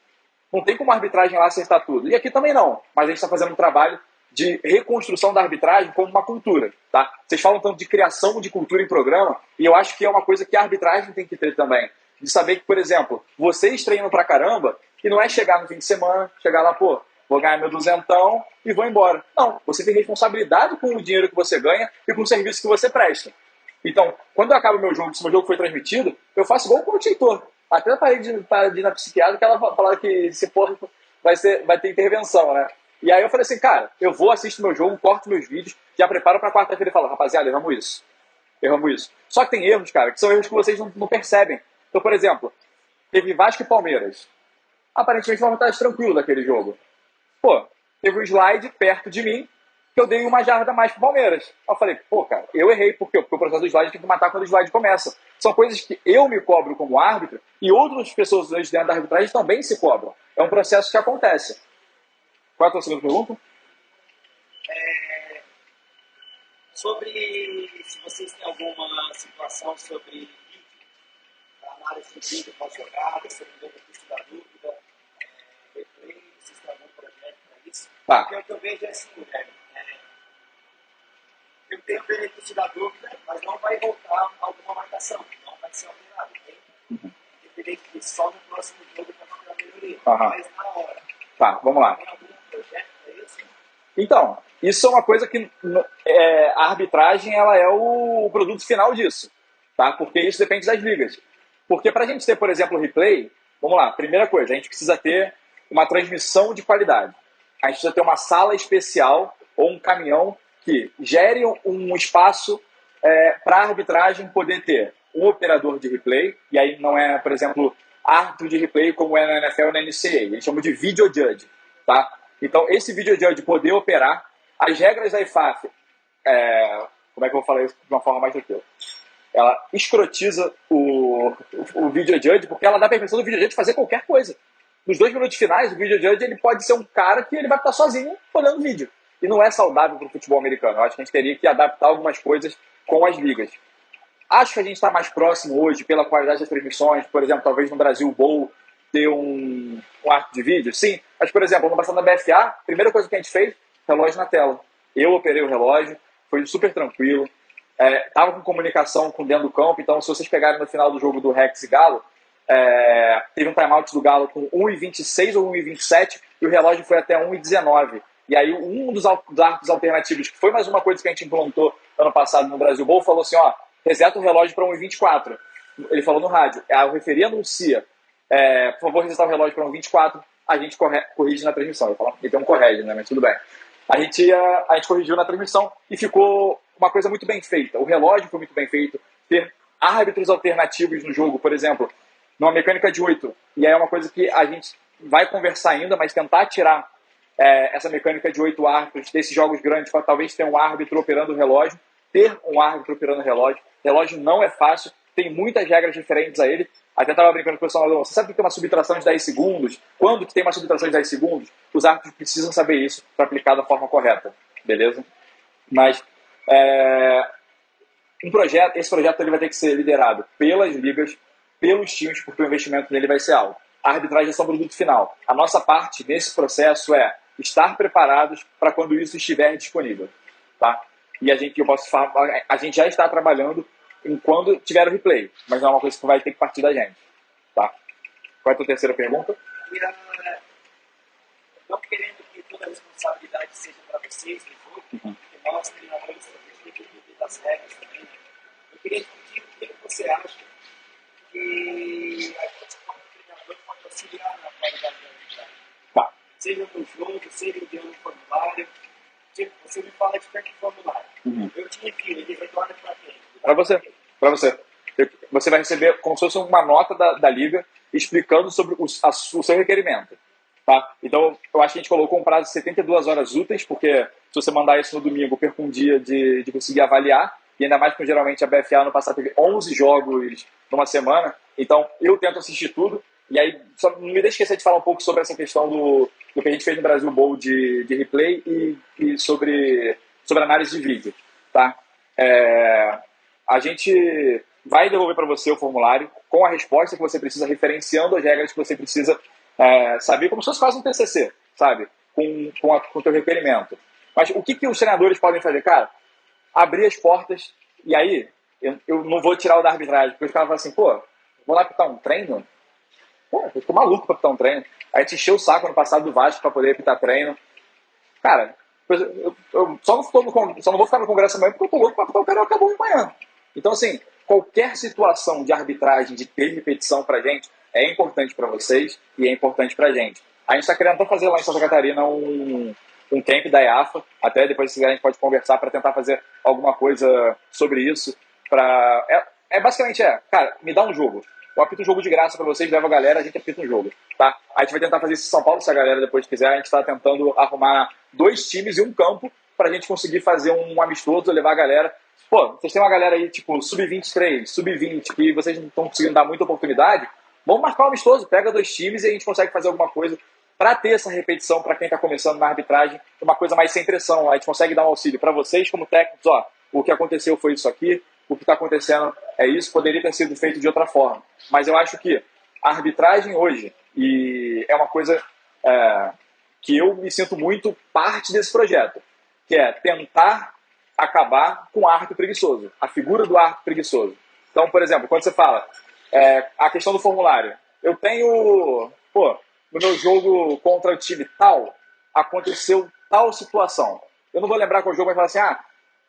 Não tem como a arbitragem lá acertar tudo. E aqui também não, mas a gente está fazendo um trabalho de reconstrução da arbitragem como uma cultura, tá? Vocês falam tanto de criação de cultura em programa, e eu acho que é uma coisa que a arbitragem tem que ter também. De saber que, por exemplo, vocês treinam pra caramba, e não é chegar no fim de semana, chegar lá, pô, vou ganhar meu duzentão e vou embora. Não, você tem responsabilidade com o dinheiro que você ganha e com o serviço que você presta. Então, quando eu acabo o meu jogo, se o meu jogo foi transmitido, eu faço igual com o Heitor. Até parei de ir na psiquiatra, que ela falava que se for, vai ter intervenção, né? E aí eu falei assim, cara, eu vou, assisto meu jogo, corto meus vídeos, já preparo pra quarta-feira e falo, rapaziada, erramos isso. Erramos isso. Só que tem erros, cara, que são erros que vocês não percebem. Então, por exemplo, teve Vasco e Palmeiras. Aparentemente uma vantagem tranquila daquele jogo. Pô, teve um slide perto de mim, que eu dei uma jarda a mais pro Palmeiras. Aí eu falei, pô, cara, eu errei. Por quê? Porque o processo do slide tem que matar quando o slide começa. São coisas que eu me cobro como árbitro e outras pessoas dentro da arbitragem também se cobram. É um processo que acontece. Qual é a tua segunda pergunta? Sobre se vocês têm alguma situação sobre vídeo, análise de vídeo pós-jogada, sobre o benefício da dúvida, replay, vocês têm algum projeto para isso? Tá. Porque o que eu vejo é assim, Guilherme, eu tenho o benefício da dúvida, mas não vai voltar alguma marcação, não vai ser alterado, ok? Independente disso, só no próximo jogo para ter a melhoria, mas na hora. Tá, vamos lá. Tem algum projeto para isso? Então, isso é uma coisa que a arbitragem ela é o produto final disso, tá? Porque isso depende das ligas. Porque para a gente ter, por exemplo, o replay, vamos lá, primeira coisa, a gente precisa ter uma transmissão de qualidade. A gente precisa ter uma sala especial ou um caminhão que gere um espaço para a arbitragem poder ter um operador de replay, e aí não é, por exemplo, árbitro de replay como é na NFL ou na NCAA, eles chamam de video judge, tá? Então, esse video judge poder operar, as regras da IFAF, como é que eu vou falar isso de uma forma mais tranquila? Ela escrotiza o video judge, porque ela dá a permissão do video judge fazer qualquer coisa. Nos 2 minutos finais, o video judge ele pode ser um cara que ele vai estar sozinho olhando vídeo. E não é saudável para o futebol americano. Eu acho que a gente teria que adaptar algumas coisas com as ligas. Acho que a gente está mais próximo hoje, pela qualidade das transmissões, por exemplo, talvez no Brasil Bowl ter um arco de vídeo, sim. Mas, por exemplo, no passado na BFA, a primeira coisa que a gente fez, relógio na tela. Eu operei o relógio, foi super tranquilo. Tava com comunicação com dentro do campo, então se vocês pegarem no final do jogo do Rex e Galo, teve um timeout do Galo com 1:26 ou 1:27 e o relógio foi até 1:19. E aí um dos arcos alternativos, que foi mais uma coisa que a gente implantou ano passado no Brasil Bowl, falou assim, ó, reseta o relógio para 1:24. Ele falou no rádio, o referi anuncia, por favor, resetar o relógio para 1:24, a gente corrige na transmissão. Eu falo, então corrige, né? Mas tudo bem. A gente corrigiu na transmissão e ficou uma coisa muito bem feita. O relógio foi muito bem feito. Ter árbitros alternativos no jogo, por exemplo, numa mecânica de 8. E aí é uma coisa que a gente vai conversar ainda, mas tentar tirar essa mecânica de 8 árbitros desses jogos grandes, para talvez ter um árbitro operando o relógio, ter um árbitro operando o relógio. Relógio não é fácil, tem muitas regras diferentes a ele. Até estava brincando com o pessoal, você sabe que tem uma subtração de 10 segundos? Quando que tem uma subtração de 10 segundos? Os árbitros precisam saber isso para aplicar da forma correta, beleza? Mas esse projeto ele vai ter que ser liderado pelas ligas, pelos times, porque o investimento nele vai ser alto. A arbitragem é só o produto final. A nossa parte nesse processo é estar preparados para quando isso estiver disponível, tá? E a gente já está trabalhando em quando tiver o replay, mas não é uma coisa que vai ter que partir da gente, tá? Qual é a tua terceira pergunta? Não querendo que toda a responsabilidade seja para vocês, que nós, treinadores, temos das regras também. Eu queria discutir o que você acha que a gente, como treinador, pode auxiliar na qualidade da arbitragem. Tá. Seja no jogo, seja enviando um formulário. Tipo, você me fala de tanto formulário. Eu te envio, ele retorna para quem? Para você. Você vai receber como se fosse uma nota da liga explicando sobre o seu requerimento. Tá? Então, eu acho que a gente colocou um prazo de 72 horas úteis, porque se você mandar isso no domingo, eu perco um dia de conseguir avaliar, e ainda mais porque geralmente a BFA no passado teve 11 jogos numa semana, então eu tento assistir tudo, e aí só não me deixe esquecer de falar um pouco sobre essa questão do que a gente fez no Brasil Bowl de replay e sobre análise de vídeo. Tá? A gente vai devolver para você o formulário com a resposta que você precisa, referenciando as regras que você precisa saber, como se fosse quase um TCC, sabe? Com o teu requerimento. Mas o que os treinadores podem fazer? Cara, abrir as portas, e aí eu não vou tirar o da arbitragem, porque os caras falam assim, pô, vou lá apitar um treino? Pô, eu tô maluco pra apitar um treino. Aí te encheu o saco no passado do Vasco pra poder apitar treino. Cara, eu só não vou ficar no congresso amanhã porque eu tô louco pra apitar o cara acabou amanhã. Então, assim, qualquer situação de arbitragem, de ter repetição pra gente, é importante para vocês e é importante pra gente. A gente está querendo até fazer lá em Santa Catarina um camp da EAFA, até depois se quiser a gente pode conversar para tentar fazer alguma coisa sobre isso. Basicamente cara, me dá um jogo. Eu apito um jogo de graça para vocês, leva a galera, a gente apita um jogo. Tá? A gente vai tentar fazer isso em São Paulo, se a galera depois quiser. A gente está tentando arrumar 2 times e um campo para a gente conseguir fazer um amistoso, levar a galera. Pô, vocês têm uma galera aí, tipo, sub-23, sub-20, que vocês não estão conseguindo dar muita oportunidade. Vamos marcar um amistoso, pega 2 times e a gente consegue fazer alguma coisa para ter essa repetição para quem está começando na arbitragem, uma coisa mais sem pressão. A gente consegue dar um auxílio para vocês como técnicos, ó, o que aconteceu foi isso aqui, o que está acontecendo é isso, poderia ter sido feito de outra forma. Mas eu acho que a arbitragem hoje é uma coisa que eu me sinto muito parte desse projeto, que é tentar acabar com o árbitro preguiçoso, a figura do árbitro preguiçoso. Então, por exemplo, quando você fala a questão do formulário, eu tenho, no meu jogo contra o time tal, aconteceu tal situação. Eu não vou lembrar qual jogo, mas falar assim,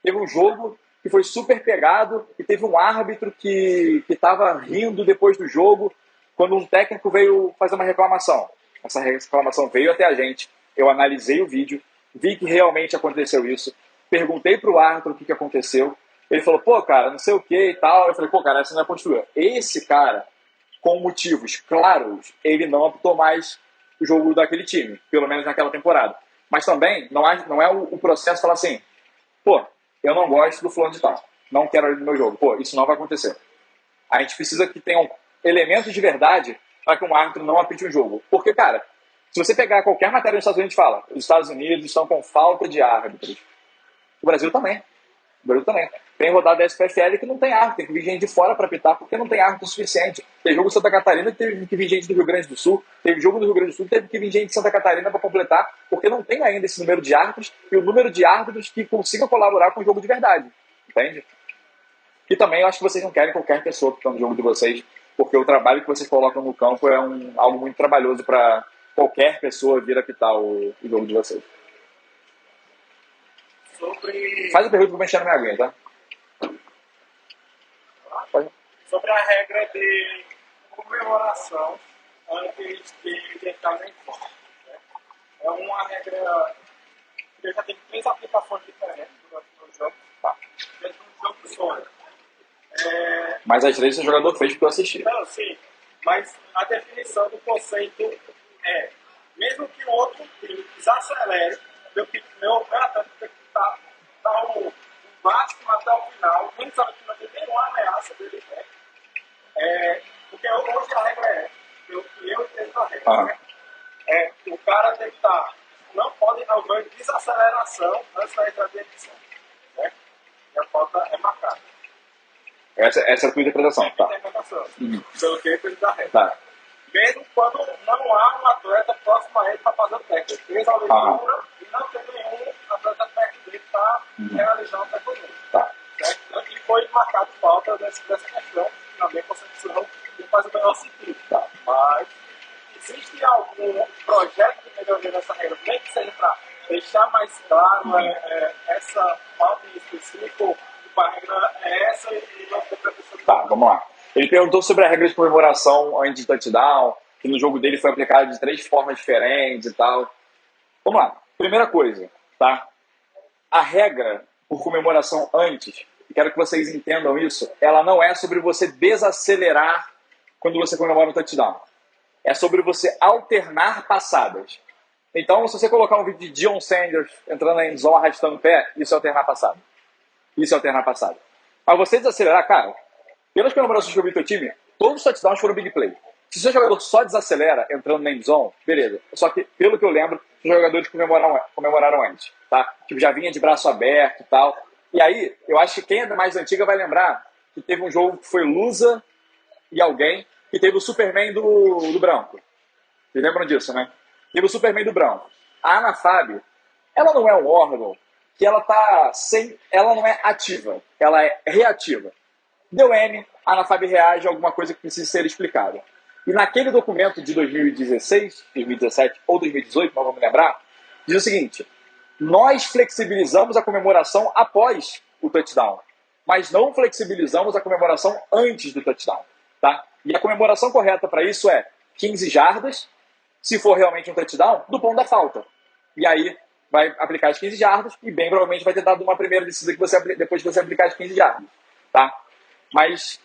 teve um jogo que foi super pegado e teve um árbitro que estava rindo depois do jogo quando um técnico veio fazer uma reclamação. Essa reclamação veio até a gente, eu analisei o vídeo, vi que realmente aconteceu isso, perguntei pro árbitro o que aconteceu, ele falou, pô, cara, não sei o que e tal. Eu falei, pô, cara, essa não é postura. Esse cara, com motivos claros, ele não apitou mais o jogo daquele time, pelo menos naquela temporada. Mas também não é o processo falar assim, pô, eu não gosto do fulano de tal, não quero ele no meu jogo. Pô, isso não vai acontecer. A gente precisa que tenham elementos de verdade para que um árbitro não apite um jogo. Porque, cara, se você pegar qualquer matéria nos Estados Unidos, fala, os Estados Unidos estão com falta de árbitros. O Brasil também. Tem rodada da SPFL que não tem árbitro, tem que vir gente de fora para apitar, porque não tem árbitro suficiente. Tem jogo em Santa Catarina que teve que vir gente do Rio Grande do Sul, teve jogo no Rio Grande do Sul que teve que vir gente de Santa Catarina para completar, porque não tem ainda esse número de árbitros e o número de árbitros que consigam colaborar com o jogo de verdade. Entende? E também eu acho que vocês não querem qualquer pessoa que está no jogo de vocês, porque o trabalho que vocês colocam no campo é algo muito trabalhoso para qualquer pessoa vir apitar o jogo de vocês. Faz a pergunta que eu vou mexer na minha aguinha, tá? Sobre a regra de comemoração antes de entrar na encosta. É uma regra que já tem 3 aplicações diferentes durante o jogo. Tá. Dentro do jogo só. Mas as 3 o jogador fez porque eu assisti. Não, sim. Mas a definição do conceito é, mesmo que o outro time desacelere, meu atleta tem que estar o máximo até o final, nem sabe que não tem nenhuma ameaça dele, né? Porque hoje a regra eu entendo a regra, né? O cara tem que estar, não pode haver desaceleração antes da entrada de edição, né? E a falta é marcada. Essa é a tua interpretação, tá? Pelo que ele da regra. Tá. Mesmo quando não há um atleta próximo a ele para fazer o técnico. Ele fez a leitura e não tem nenhum atleta perto dele para realizar o técnico. Tá. Certo? E foi marcado falta dessa questão, que na minha concepção não faz o menor sentido. Tá. Mas existe algum projeto de melhoria nessa regra, nem que seja para deixar mais claro essa falta em específico, a regra é essa e não tem previsão. Tá, vamos lá. Ele perguntou sobre a regra de comemoração antes de touchdown, que no jogo dele foi aplicada de 3 formas diferentes e tal. Vamos lá. Primeira coisa, tá? A regra por comemoração antes, e quero que vocês entendam isso, ela não é sobre você desacelerar quando você comemora um touchdown. é sobre você alternar passadas. Então, se você colocar um vídeo de Deion Sanders entrando na endzone arrastando o pé, isso é alternar passada. Isso é alternar passada. Mas você desacelerar, cara, pelas comemorações que eu vi do teu time, todos os touchdowns foram big play. Se o seu jogador só desacelera entrando na endzone, beleza. Só que, pelo que eu lembro, os jogadores comemoraram antes, tá? Tipo, já vinha de braço aberto e tal. E aí, eu acho que quem é mais antiga vai lembrar que teve um jogo que foi Lusa e alguém, que teve o Superman do branco. Vocês lembram disso, né? Teve o Superman do branco. A Anafab, ela não é um órgão que ela não é ativa, ela é reativa. Deu N, a Anafab reage a alguma coisa que precisa ser explicada. E naquele documento de 2016, 2017 ou 2018, não vou me lembrar, diz o seguinte: nós flexibilizamos a comemoração após o touchdown, mas não flexibilizamos a comemoração antes do touchdown. Tá? E a comemoração correta para isso é 15 jardas, se for realmente um touchdown, do ponto da falta. E aí vai aplicar as 15 jardas e bem provavelmente vai ter dado uma primeira descida depois de você aplicar as 15 jardas. Tá? Mas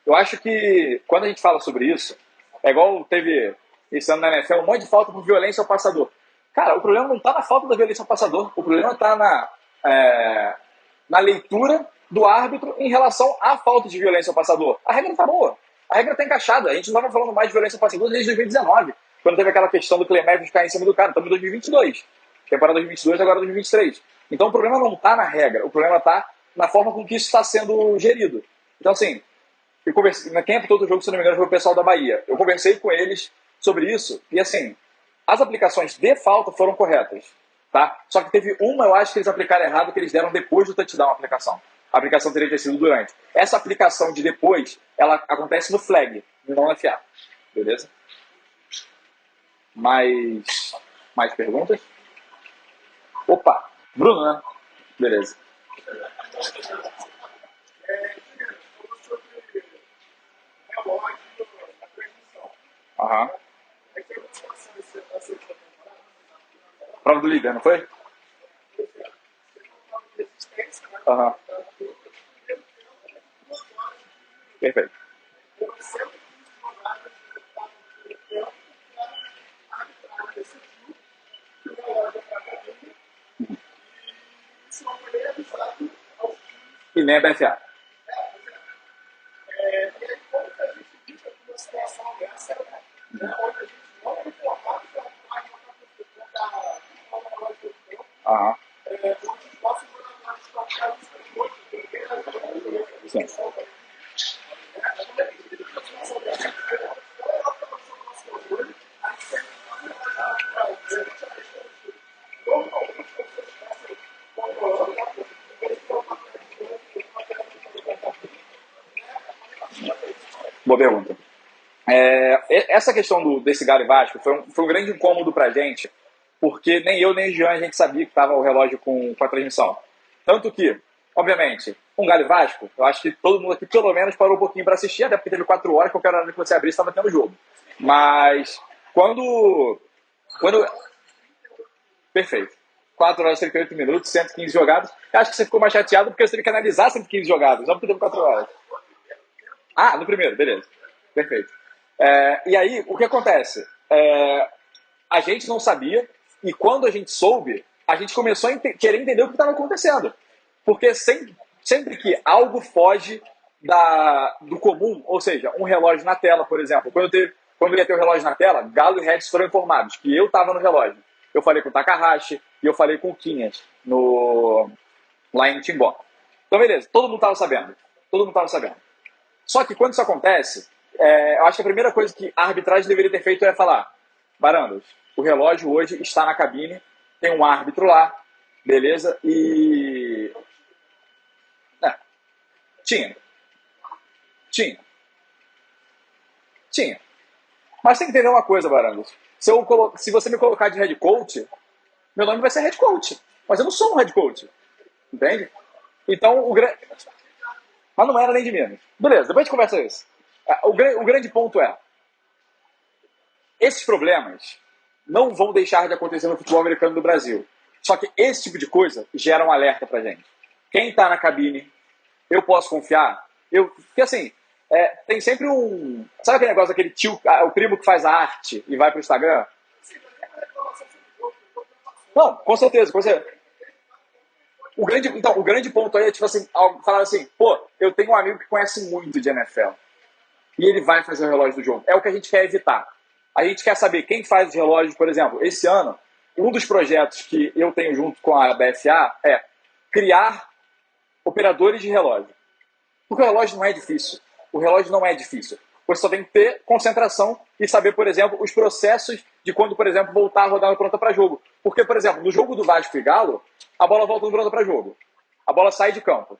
eu acho que quando a gente fala sobre isso, é igual teve esse ano na NFL, um monte de falta por violência ao passador. Cara, o problema não está na falta da violência ao passador, o problema está na leitura do árbitro em relação à falta de violência ao passador. A regra está boa, a regra está encaixada. A gente não estava falando mais de violência ao passador desde 2019, quando teve aquela questão do Clemente ficar em cima do cara. Estamos em 2022, temporada 2022, agora 2023. Então o problema não está na regra, o problema está na forma com que isso está sendo gerido. Então, assim, eu conversei, quem apitou do jogo, se não me engano, foi o pessoal da Bahia. Eu conversei com eles sobre isso e, assim, as aplicações de falta foram corretas, tá? Só que teve uma, eu acho que eles aplicaram errado, que eles deram depois do touchdown a aplicação. A aplicação teria que ter sido durante. Essa aplicação de depois, ela acontece no flag, não na FA. Beleza? Mais perguntas? Opa! Bruno, né? Beleza. Aham. Prova do líder, não foi? Aham. Perfeito. E nem a BFA. Aham. Sim. Boa pergunta. Essa questão desse Galo e Vasco foi um grande incômodo pra gente, porque nem eu nem o Jean a gente sabia que estava o relógio com a transmissão. Tanto que, obviamente, um Galo e Vasco, eu acho que todo mundo aqui pelo menos parou um pouquinho para assistir, até porque teve 4 horas, qualquer hora que você abrir estava tendo jogo. Mas quando... Perfeito. 4 horas e 38 minutos, 115 jogados. Eu acho que você ficou mais chateado porque você teve que analisar 115 jogados, não porque teve 4 horas. Ah, no primeiro, beleza. Perfeito. E aí, o que acontece? A gente não sabia, e quando a gente soube, a gente começou a querer entender o que estava acontecendo. Porque sempre que algo foge do comum, ou seja, um relógio na tela, por exemplo, quando ia ter o relógio na tela, Galo e Rex foram informados que eu estava no relógio. Eu falei com o Takahashi e eu falei com o Quinhas lá em Timbó. Então, beleza, todo mundo estava sabendo. Todo mundo estava sabendo. Só que quando isso acontece, eu acho que a primeira coisa que a arbitragem deveria ter feito é falar: Barandas, o relógio hoje está na cabine, tem um árbitro lá, beleza? E... Tinha. Mas tem que entender uma coisa, Barandas. Se você me colocar de head coach, meu nome vai ser head coach. Mas eu não sou um head coach. Entende? Então, mas não era nem de menos. Beleza, depois a gente conversa isso. O grande ponto é: esses problemas não vão deixar de acontecer no futebol americano do Brasil. Só que esse tipo de coisa gera um alerta pra gente. Quem tá na cabine, eu posso confiar? Porque assim, tem sempre um... Sabe aquele negócio, aquele tio, o primo que faz a arte e vai pro Instagram? Não, com certeza, com certeza. O grande ponto aí é, tipo assim, falar assim, pô, eu tenho um amigo que conhece muito de NFL e ele vai fazer o relógio do jogo. É o que a gente quer evitar. A gente quer saber quem faz os relógios, por exemplo. Esse ano, um dos projetos que eu tenho junto com a BFA é criar operadores de relógio. Porque o relógio não é difícil. O relógio não é difícil. Você só tem que ter concentração e saber, por exemplo, os processos de quando, por exemplo, voltar a rodar pronta para jogo. Porque, por exemplo, no jogo do Vasco e Galo, a bola volta pronta para jogo. A bola sai de campo.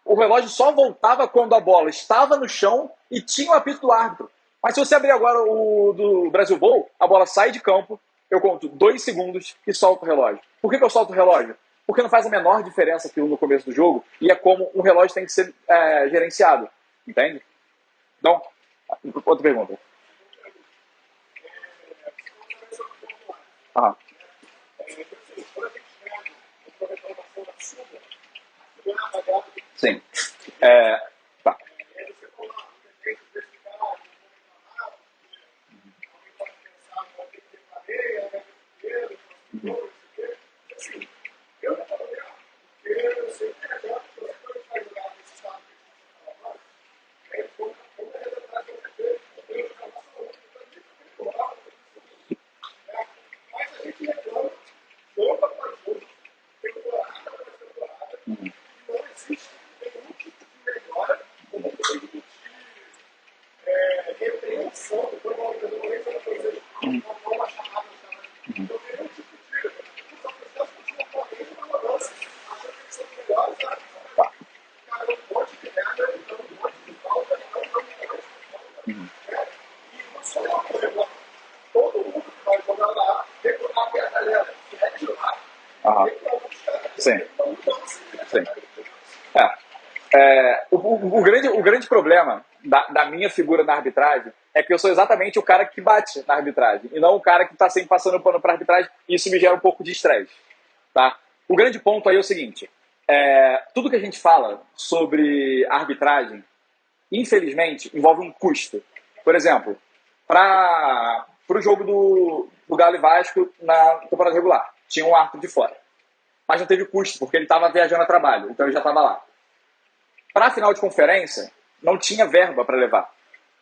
O relógio só voltava quando a bola estava no chão e tinha o apito do árbitro. Mas se você abrir agora o do Brasil Bowl, a bola sai de campo, eu conto 2 segundos e solto o relógio. Por que eu solto o relógio? Porque não faz a menor diferença aquilo no começo do jogo e é como um relógio tem que ser gerenciado. Entende? Então, outra pergunta. Aham. Sim. Tá. Aham. Sim. Sim. O grande problema da minha figura na arbitragem é que eu sou exatamente o cara que bate na arbitragem e não o cara que está sempre passando pano para arbitragem, e isso me gera um pouco de estresse. Tá? O grande ponto aí é o seguinte, tudo que a gente fala sobre arbitragem, infelizmente, envolve um custo. Por exemplo, para o jogo do Galo e Vasco na temporada regular, tinha um árbitro de fora. Mas não teve custo, porque ele estava viajando a trabalho, então ele já estava lá. Para a final de conferência, não tinha verba para levar.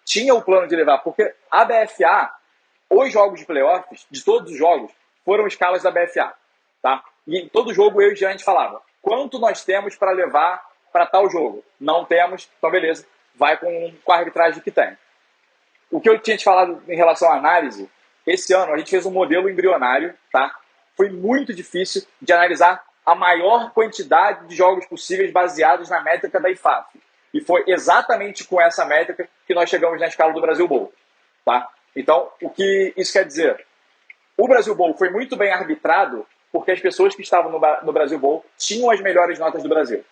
Tinha o plano de levar, porque a BFA, os jogos de playoffs, de todos os jogos, foram escalas da BFA. Tá? E em todo jogo eu e o Jean, a gente falava, quanto nós temos para levar para tal jogo? Não temos, então beleza, vai com a arbitragem que tem. O que eu tinha te falado em relação à análise, esse ano a gente fez um modelo embrionário, tá? Foi muito difícil de analisar a maior quantidade de jogos possíveis baseados na métrica da IFAF. E foi exatamente com essa métrica que nós chegamos na escala do Brasil Bowl. Tá? Então, o que isso quer dizer? O Brasil Bowl foi muito bem arbitrado porque as pessoas que estavam no Brasil Bowl tinham as melhores notas do Brasil.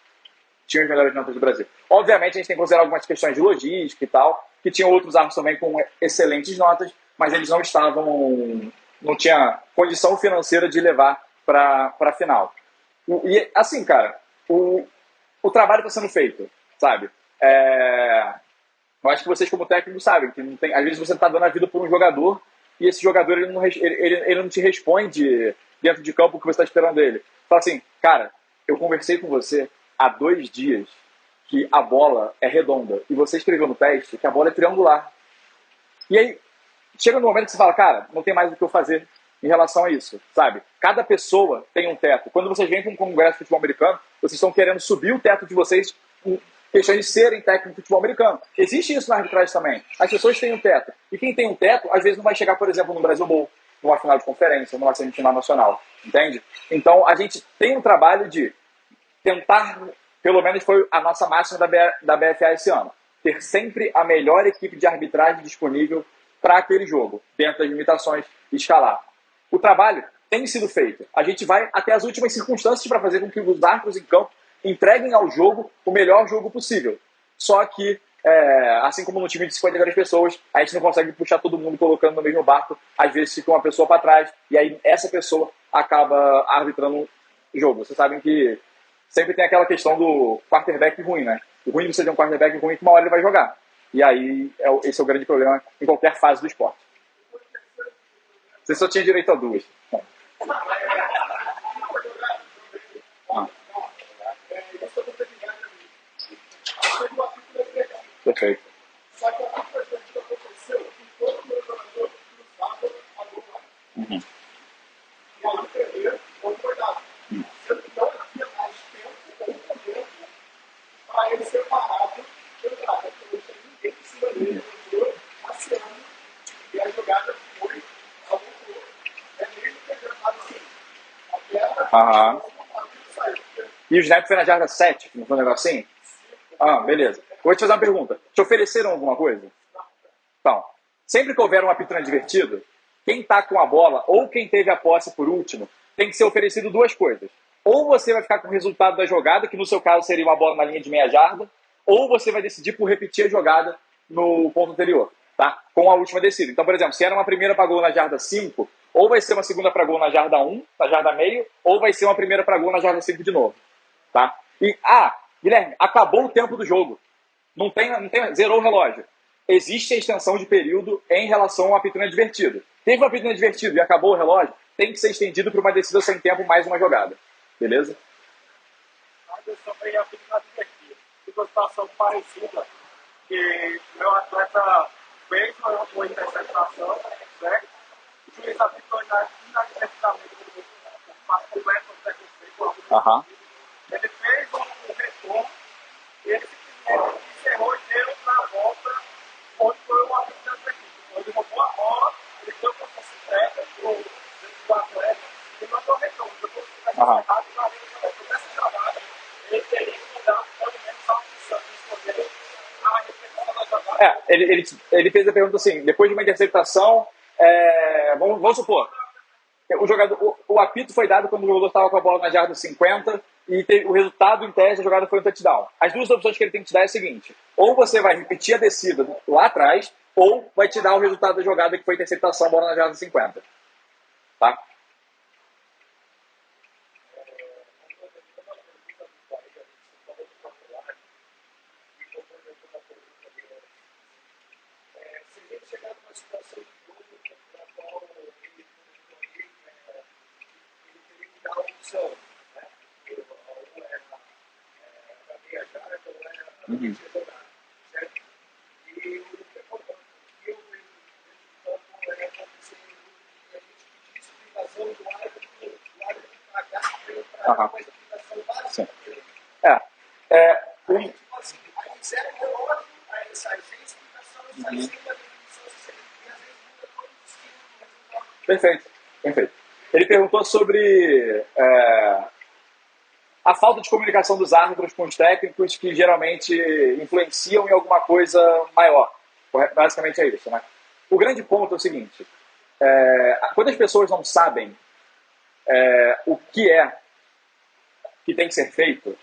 Tinham as melhores notas do Brasil. Obviamente, a gente tem que considerar algumas questões de logística e tal, que tinham outros árbitros também com excelentes notas, mas eles não estavam... não tinha condição financeira de levar para a final. E assim, cara, o trabalho está sendo feito, sabe? Eu acho que vocês como técnicos sabem que não tem, às vezes você está dando a vida por um jogador e esse jogador ele não te responde dentro de campo o que você está esperando dele. Fala assim, cara, eu conversei com você há 2 dias que a bola é redonda e você escreveu no teste que a bola é triangular. E aí, chega no momento que você fala, cara, não tem mais o que eu fazer em relação a isso, sabe? Cada pessoa tem um teto. Quando vocês vêm para um congresso de futebol americano, vocês estão querendo subir o teto de vocês em questão de serem técnicos de futebol americano. Existe isso na arbitragem também. As pessoas têm um teto. E quem tem um teto, às vezes não vai chegar, por exemplo, no Brasil Bowl, numa final de conferência, numa semifinal nacional. Entende? Então, a gente tem um trabalho de tentar, pelo menos foi a nossa máxima da BFA esse ano, ter sempre a melhor equipe de arbitragem disponível para aquele jogo, dentro das limitações, escalar. O trabalho tem sido feito. A gente vai até as últimas circunstâncias para fazer com que os árbitros em campo entreguem ao jogo o melhor jogo possível. Só que, assim como no time de 53 pessoas, a gente não consegue puxar todo mundo colocando no mesmo barco. Às vezes fica uma pessoa para trás e aí essa pessoa acaba arbitrando o jogo. Vocês sabem que sempre tem aquela questão do quarterback ruim, né? O ruim de você ter um quarterback ruim que uma hora ele vai jogar. E aí, esse é o grande problema em qualquer fase do esporte. Você só tinha direito a duas. Ah. Perfeito. Uhum. Aham. E o snap foi na jarda 7, não foi um negócio assim? Ah, beleza. Vou te fazer uma pergunta. Te ofereceram alguma coisa? Então, sempre que houver um apito inadvertido, quem está com a bola ou quem teve a posse por último, tem que ser oferecido duas coisas. Ou você vai ficar com o resultado da jogada, que no seu caso seria uma bola na linha de meia jarda, ou você vai decidir por repetir a jogada no ponto anterior, tá? Com a última descida. Então, por exemplo, se era uma primeira para gol na jarda 5, ou vai ser uma segunda para gol na jarda 1, na jarda meio, ou vai ser uma primeira para gol na jarda 5 de novo, tá? E, Guilherme, acabou o tempo do jogo. Não tem, zerou o relógio. Existe a extensão de período em relação ao apito inadvertido. Teve um apito inadvertido e acabou o relógio, tem que ser estendido para uma descida sem tempo mais uma jogada. Beleza? Também apito inadvertido. Tive uma situação parecida, que meu atleta fez uma interceptação, certo? O juiz apitou inadvertidamente o passo completo do Aham. Ele fez um retorno e ele simplesmente encerrou e deu na volta onde foi o apito inadvertido. Ele roubou a bola, ele deu para a bicicleta do atleta e mandou retorno. Depois que tivesse errado, na linha de retorno dessa jogada, ele teria que mudar pelo menos a opção de escolher a repetição da jogada. Ele fez a pergunta assim, depois de uma interceptação, vamos supor, o apito foi dado quando o jogador estava com a bola na jarda 50 e o resultado em tese da jogada foi um touchdown. As duas opções que ele tem que te dar é a seguinte: ou você vai repetir a descida lá atrás, ou vai te dar o resultado da jogada que foi interceptação, bola na jarda 50. Tá? Uhum. Aham. Sim. Perfeito, perfeito. Ele perguntou sobre a falta de comunicação dos árbitros com os técnicos que geralmente influenciam em alguma coisa maior. Basicamente é isso, né? O grande ponto é o seguinte: quando as pessoas não sabem o que tem que ser feito,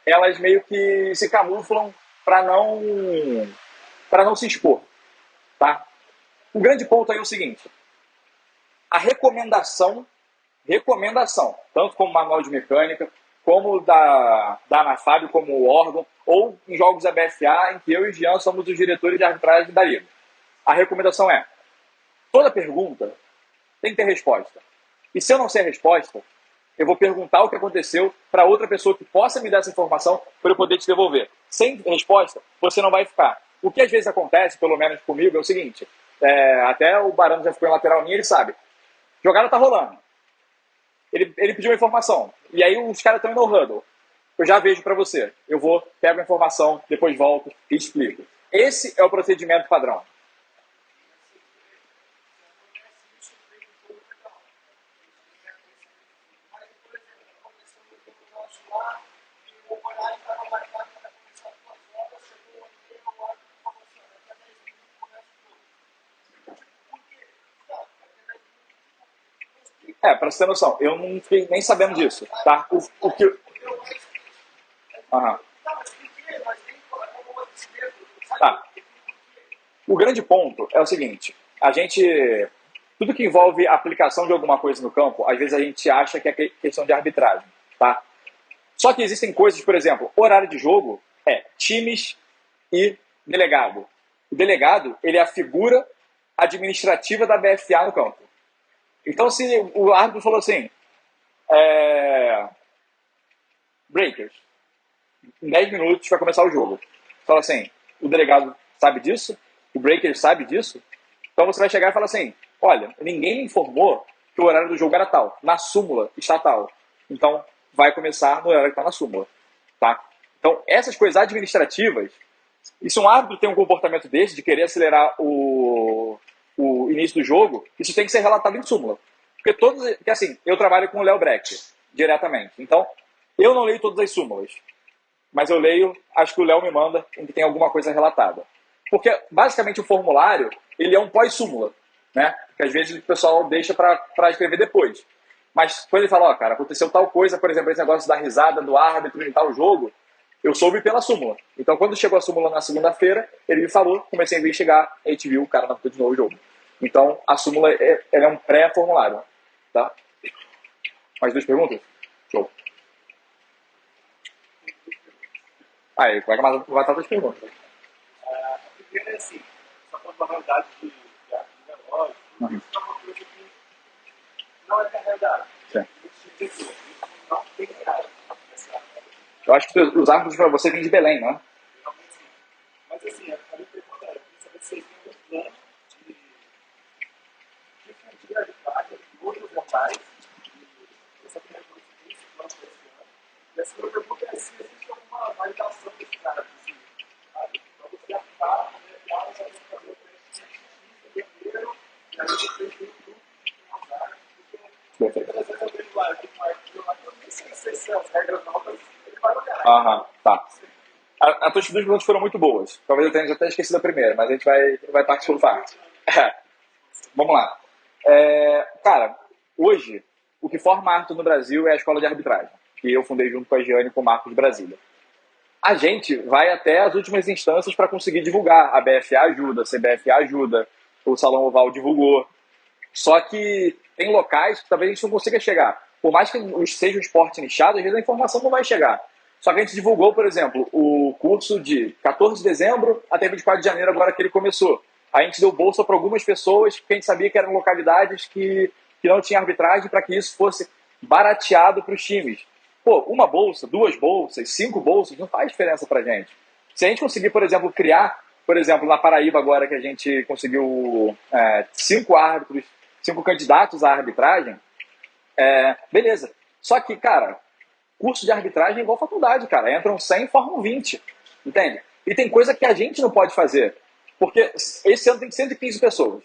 elas meio que se camuflam para não se expor, tá? O grande ponto aí é o seguinte: a recomendação, tanto como manual de mecânica, como da ANAFAB, como órgão, ou em jogos da BFA, em que eu e o Jean somos os diretores de arbitragem da Liga. A recomendação é: toda pergunta tem que ter resposta. E se eu não sei a resposta, eu vou perguntar o que aconteceu para outra pessoa que possa me dar essa informação para eu poder te devolver. Sem resposta, você não vai ficar. O que às vezes acontece, pelo menos comigo, é o seguinte: até o Barão já ficou em lateral minha, ele sabe. Jogada tá rolando. Ele pediu uma informação. E aí os caras estão indo no huddle. Eu já vejo para você. Eu vou, pego a informação, depois volto e explico. Esse é o procedimento padrão. Para você ter noção, eu não fiquei nem sabendo disso, tá? O que... Uhum. Tá. O grande ponto é o seguinte: tudo que envolve a aplicação de alguma coisa no campo, às vezes a gente acha que é questão de arbitragem, tá? Só que existem coisas, por exemplo, horário de jogo é times e delegado. O delegado, ele é a figura administrativa da BFA no campo. Então, se o árbitro falou assim, breakers, em 10 minutos vai começar o jogo. Fala assim, o delegado sabe disso, o breaker sabe disso, então você vai chegar e falar assim, olha, ninguém me informou que o horário do jogo era tal, na súmula está tal. Então, vai começar no horário que está na súmula. Tá? Então, essas coisas administrativas, e se um árbitro tem um comportamento desse, de querer acelerar o início do jogo, isso tem que ser relatado em súmula. Porque assim, eu trabalho com o Léo Brecht, diretamente. Então, eu não leio todas as súmulas, mas eu leio as que o Léo me manda em que tem alguma coisa relatada. Porque, basicamente, o formulário, ele é um pós-súmula, né? Que às vezes o pessoal deixa para escrever depois. Mas quando ele fala, ó, cara, aconteceu tal coisa, por exemplo, esse negócio da risada do árbitro em tal jogo, eu soube pela súmula. Então, quando chegou a súmula na segunda-feira, ele me falou, comecei a investigar, a gente viu, o cara não apitou de novo o jogo. Então, a súmula ela é um pré-formulário, tá? Mais 2 perguntas? Show. Aí, vai matar 2 perguntas. A primeira é assim, só para uma realidade de relógio, isso é uma coisa que não é da realidade. Sim. Não tem realidade. Eu acho que os árbitros para você vêm de Belém, né? Realmente sim. Mas assim, a minha pergunta é, eu queria saber se vocês têm um plano de difundir a arbitragem em outros locais. Essa primeira pergunta tem esse plano para esse ano. E a segunda pergunta é se existe alguma validação desse cara, assim, sabe? Para você aplicar, já fazer o teste de primeiro, e aí você tem tudo de usar. Porque às vezes eu vejo lá, eu tenho um arquivo lá, eu nem sei se as regras novas, ele vai olhar. Aham, tá. As tuas 2 perguntas foram muito boas. Talvez eu tenha até esquecido a primeira, mas a gente vai partir por parte. Vamos lá. Cara, hoje, o que forma árbitro no Brasil é a escola de arbitragem, que eu fundei junto com a Giane e com o Marcos de Brasília. A gente vai até as últimas instâncias para conseguir divulgar. A BFA ajuda, a CBFA ajuda, o Salão Oval divulgou. Só que tem locais que talvez a gente não consiga chegar. Por mais que seja um esporte nichado, às vezes a informação não vai chegar. Só que a gente divulgou, por exemplo, o curso de 14 de dezembro até 24 de janeiro, agora que ele começou. A gente deu bolsa para algumas pessoas, porque a gente sabia que eram localidades que não tinham arbitragem, para que isso fosse barateado para os times. Pô, 1 bolsa, 2 bolsas, 5 bolsas, não faz diferença para a gente. Se a gente conseguir, por exemplo, criar, por exemplo, na Paraíba agora que a gente conseguiu 5 árbitros, 5 candidatos à arbitragem, beleza. Só que, cara, curso de arbitragem é igual faculdade, cara. Entram 100 e formam 20, entende? E tem coisa que a gente não pode fazer, porque esse ano tem 115 pessoas.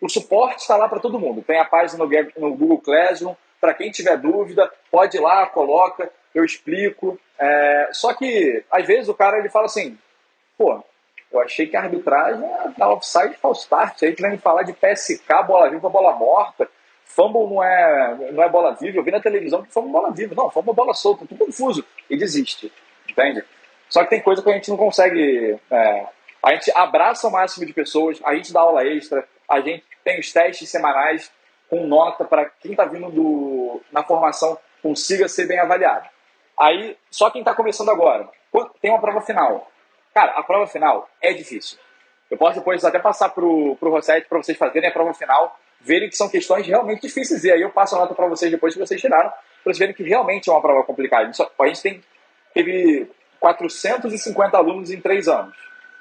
O suporte está lá para todo mundo. Tem a página no Google Classroom. Para quem tiver dúvida, pode ir lá, coloca, eu explico. Só que, às vezes, o cara ele fala assim, pô, eu achei que a arbitragem era offside false start. Aí tu vem me falar de PSK, bola viva, bola morta. Fumble não é bola viva. Eu vi na televisão que fumble é bola viva. Não, fumble é bola solta. Tudo confuso. E desiste. Entende? Só que tem coisa que a gente não consegue... a gente abraça o máximo de pessoas, a gente dá aula extra, a gente tem os testes semanais com nota para quem está vindo na formação consiga ser bem avaliado. Aí, só quem está começando agora, tem uma prova final. Cara, a prova final é difícil. Eu posso depois até passar para o Rossetti para vocês fazerem a prova final, verem que são questões realmente difíceis. E aí eu passo a nota para vocês depois que vocês tiraram, para vocês verem que realmente é uma prova complicada. A gente teve 450 alunos em 3 anos.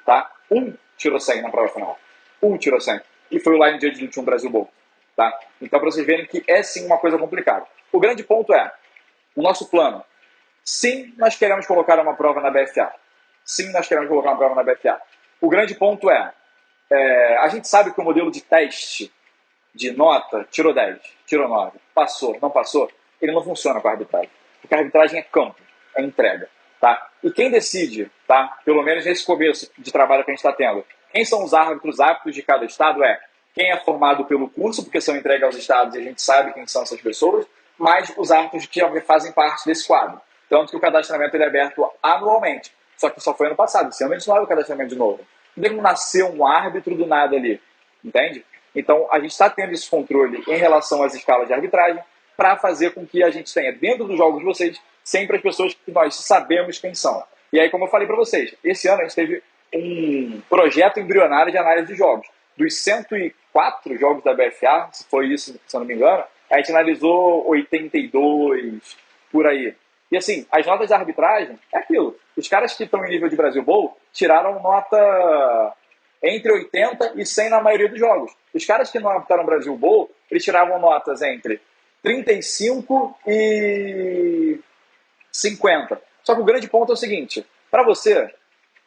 Tá? Um tirou 100 na prova final. Um tirou 100. E foi o Line Judge do Team Brasil Bowl. Tá? Então, para vocês verem que é sim uma coisa complicada. O grande ponto é, o nosso plano. Sim, nós queremos colocar uma prova na BFA. Sim, nós queremos colocar uma prova na BFA. O grande ponto é, a gente sabe que o modelo de teste de nota, tirou 10, tirou 9, passou, não passou, ele não funciona com a arbitragem. Porque a arbitragem é campo, é entrega. Tá? E quem decide, tá? Pelo menos nesse começo de trabalho que a gente está tendo, quem são os árbitros aptos de cada estado quem é formado pelo curso, porque são entregues aos estados e a gente sabe quem são essas pessoas, mas os árbitros que fazem parte desse quadro. Tanto que o cadastramento ele é aberto anualmente. Só que só foi ano passado. Esse ano a gente não abre o cadastramento de novo. Não tem como nascer um árbitro do nada ali. Entende? Então a gente está tendo esse controle em relação às escalas de arbitragem para fazer com que a gente tenha dentro dos jogos de vocês sempre as pessoas que nós sabemos quem são. E aí, como eu falei para vocês, esse ano a gente teve um projeto embrionário de análise de jogos. Dos 104 jogos da BFA, se foi isso, se eu não me engano, a gente analisou 82, por aí. E assim, as notas da arbitragem é aquilo. Os caras que estão em nível de Brasil Bowl tiraram nota entre 80 e 100 na maioria dos jogos. Os caras que não arbitraram Brasil Bowl, eles tiravam notas entre 35 e 50. Só que o grande ponto é o seguinte, para você,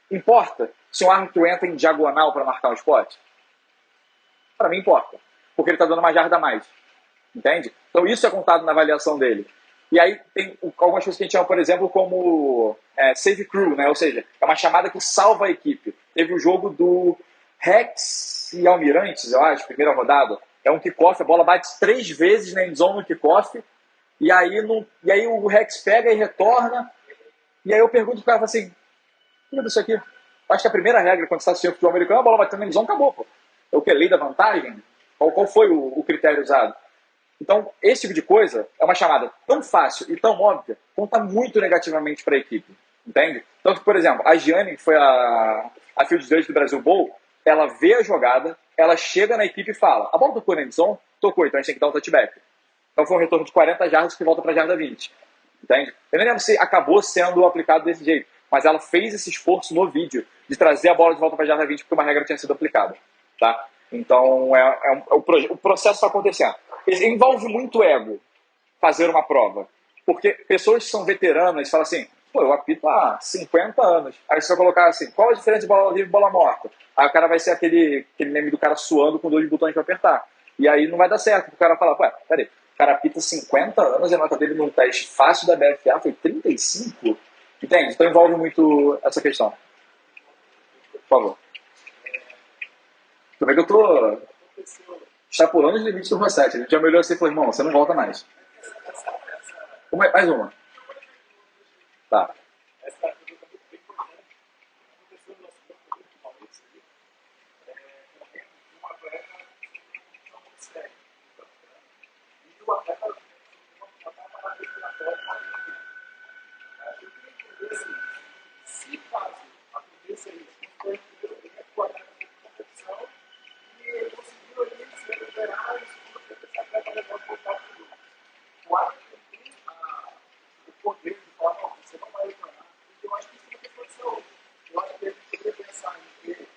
importa se um árbitro entra em diagonal para marcar um esporte? Para mim importa, porque ele está dando uma jarda a mais, entende? Então isso é contado na avaliação dele. E aí tem algumas coisas que a gente chama, por exemplo, como save crew, né? Ou seja, é uma chamada que salva a equipe. Teve o jogo do Rex e Almirantes, eu acho, primeira rodada. É um kickoff, a bola bate 3 vezes na endzone no kickoff, e aí o Rex pega e retorna, e aí eu pergunto pro cara assim, tudo isso aqui? Acho que a primeira regra, quando você está assistindo futebol americano, a bola batendo na endzone, acabou, pô. É o que? Lei da vantagem? Qual foi o critério usado? Então, esse tipo de coisa é uma chamada tão fácil e tão óbvia, conta muito negativamente para a equipe, entende? Então, por exemplo, a Gianni, que foi a Field Judge do Brasil Bowl, ela vê a jogada, ela chega na equipe e fala, a bola tocou na endzone? Tocou, então a gente tem que dar um touchback. Então foi um retorno de 40 jardas que volta para a jarda 20, entende? Eu nem lembro se acabou sendo aplicado desse jeito, mas ela fez esse esforço no vídeo de trazer a bola de volta para a jarda 20 porque uma regra tinha sido aplicada, tá? Então, o processo está acontecendo. Envolve muito ego fazer uma prova. Porque pessoas que são veteranas falam assim, pô, eu apito há 50 anos. Aí você vai colocar assim, qual a diferença de bola livre e bola morta? Aí o cara vai ser aquele meme do cara suando com 2 botões para apertar. E aí não vai dar certo. O cara fala, ué, peraí, o cara apita 50 anos e a nota dele num teste fácil da BFA foi 35? Entende? Então envolve muito essa questão. Por favor. Como é que eu tô extrapolando os limites do Rossetti? A gente já melhorou assim e falou, irmão, você não volta mais. Mais uma. Tá. Se caso aconteça isso, foi competição e conseguiram ali se recuperar e essa atleta levar o contato do grupo. O árbitro tem o poder de falar, não, você não vai reclamar, porque eu acho que isso é uma questão de saúde. Eu acho que ele poderia pensar em ter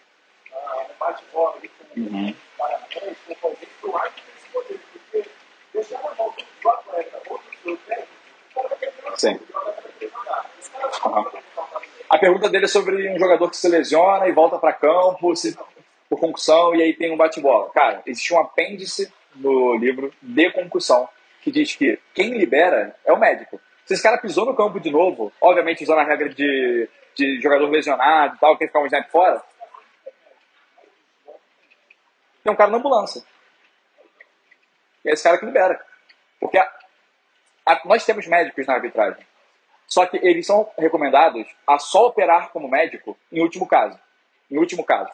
um bate-bola ali com o parabéns, com alguém, que o árbitro tem esse poder, porque deixar na mão do atleta ou do seu técnico, o cara vai ter que Sim. jogar. Esse cara Uhum. A pergunta dele é sobre um jogador que se lesiona e volta para campo por concussão e aí tem um bate-bola. Cara, existe um apêndice no livro de concussão que diz que quem libera é o médico. Se esse cara pisou no campo de novo, obviamente usando a regra de jogador lesionado e tal, quem ficar um snap fora, tem um cara na ambulância. E é esse cara que libera. Porque nós temos médicos na arbitragem. Só que eles são recomendados a só operar como médico em último caso. Em último caso.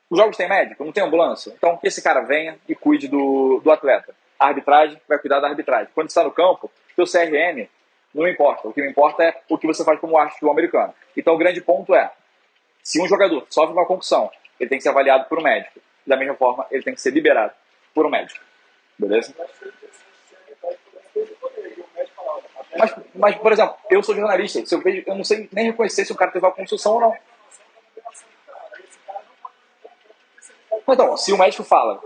Os jogos têm médico? Não tem ambulância? Então que esse cara venha e cuide do atleta. A arbitragem vai cuidar da arbitragem. Quando você está no campo, seu CRM não importa. O que não importa é o que você faz como árbitro americano. Então o grande ponto é, se um jogador sofre uma concussão, ele tem que ser avaliado por um médico. Da mesma forma, ele tem que ser liberado por um médico. Beleza? Mas, por exemplo, eu sou jornalista. Se eu vejo, eu não sei nem reconhecer se o cara teve uma construção ou não. Então, se o médico fala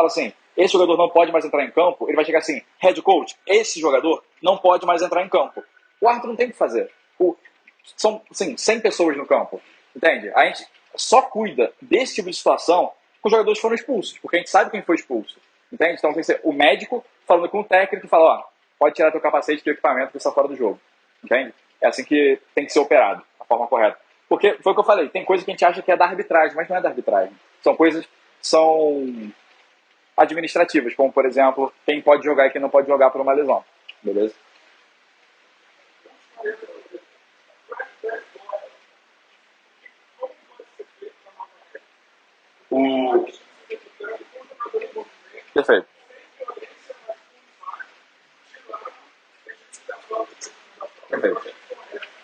assim, esse jogador não pode mais entrar em campo, ele vai chegar assim, head coach, esse jogador não pode mais entrar em campo. O árbitro não tem o que fazer. São, sim, 100 pessoas no campo. Entende? A gente só cuida desse tipo de situação com os jogadores que foram expulsos, porque a gente sabe quem foi expulso. Entende? Então tem que ser o médico falando com o técnico e fala, ó, pode tirar teu capacete e teu equipamento que está fora do jogo. Entende? É assim que tem que ser operado, da forma correta. Porque foi o que eu falei, tem coisa que a gente acha que é da arbitragem, mas não é da arbitragem. São coisas são administrativas, como por exemplo, quem pode jogar e quem não pode jogar por uma lesão. Beleza? Perfeito. Perfeito.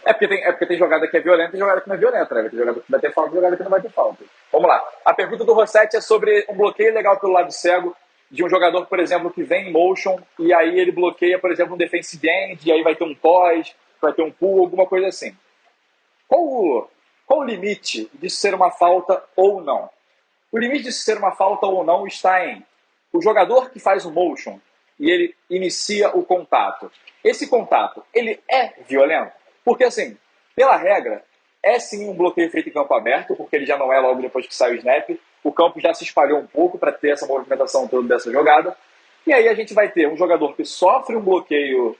É porque tem jogada que é violenta e jogada que não é violenta, né? Vai ter jogada que vai ter falta e jogada que não vai ter falta. Vamos lá. A pergunta do Rossetti é sobre um bloqueio legal pelo lado cego de um jogador, por exemplo, que vem em motion e aí ele bloqueia, por exemplo, um defensive end, e aí vai ter um toss, vai ter um pull, alguma coisa assim. Qual o limite de ser uma falta ou não? O limite de ser uma falta ou não está em o jogador que faz o motion e ele inicia o contato. Esse contato, ele é violento? Porque, assim, pela regra, é sim um bloqueio feito em campo aberto, porque ele já não é logo depois que sai o snap. O campo já se espalhou um pouco para ter essa movimentação toda dessa jogada. E aí a gente vai ter um jogador que sofre um bloqueio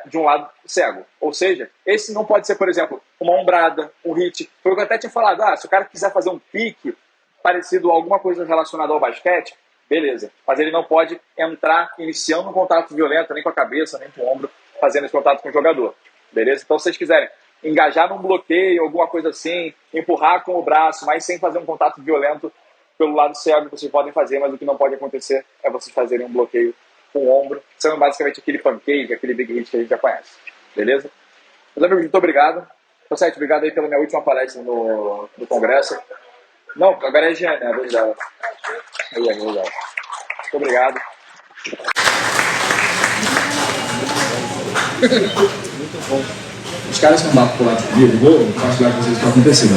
de um lado cego. Ou seja, esse não pode ser, por exemplo, uma ombrada, um hit. Foi o que eu até tinha falado. Se o cara quiser fazer um pique parecido a alguma coisa relacionada ao basquete, beleza. Mas ele não pode entrar iniciando um contato violento, nem com a cabeça, nem com o ombro, fazendo esse contato com o jogador. Beleza? Então, se vocês quiserem engajar num bloqueio, alguma coisa assim, empurrar com o braço, mas sem fazer um contato violento pelo lado cego, vocês podem fazer, mas o que não pode acontecer é vocês fazerem um bloqueio com o ombro, sendo basicamente aquele pancake, aquele big hit que a gente já conhece. Beleza? Meus amigos, muito obrigado. Rossetti, obrigado aí pela minha última palestra no Congresso. Não, agora é a Giane, a vez dela. Aí, muito obrigado. Muito bom. Os caras estão lá pro lado comigo, vou compartilhar com vocês o que aconteceu.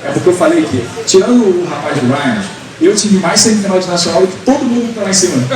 É porque eu falei que, tirando o rapaz do Ryan, eu tive mais semifinal de nacional do que todo mundo que tá lá em cima.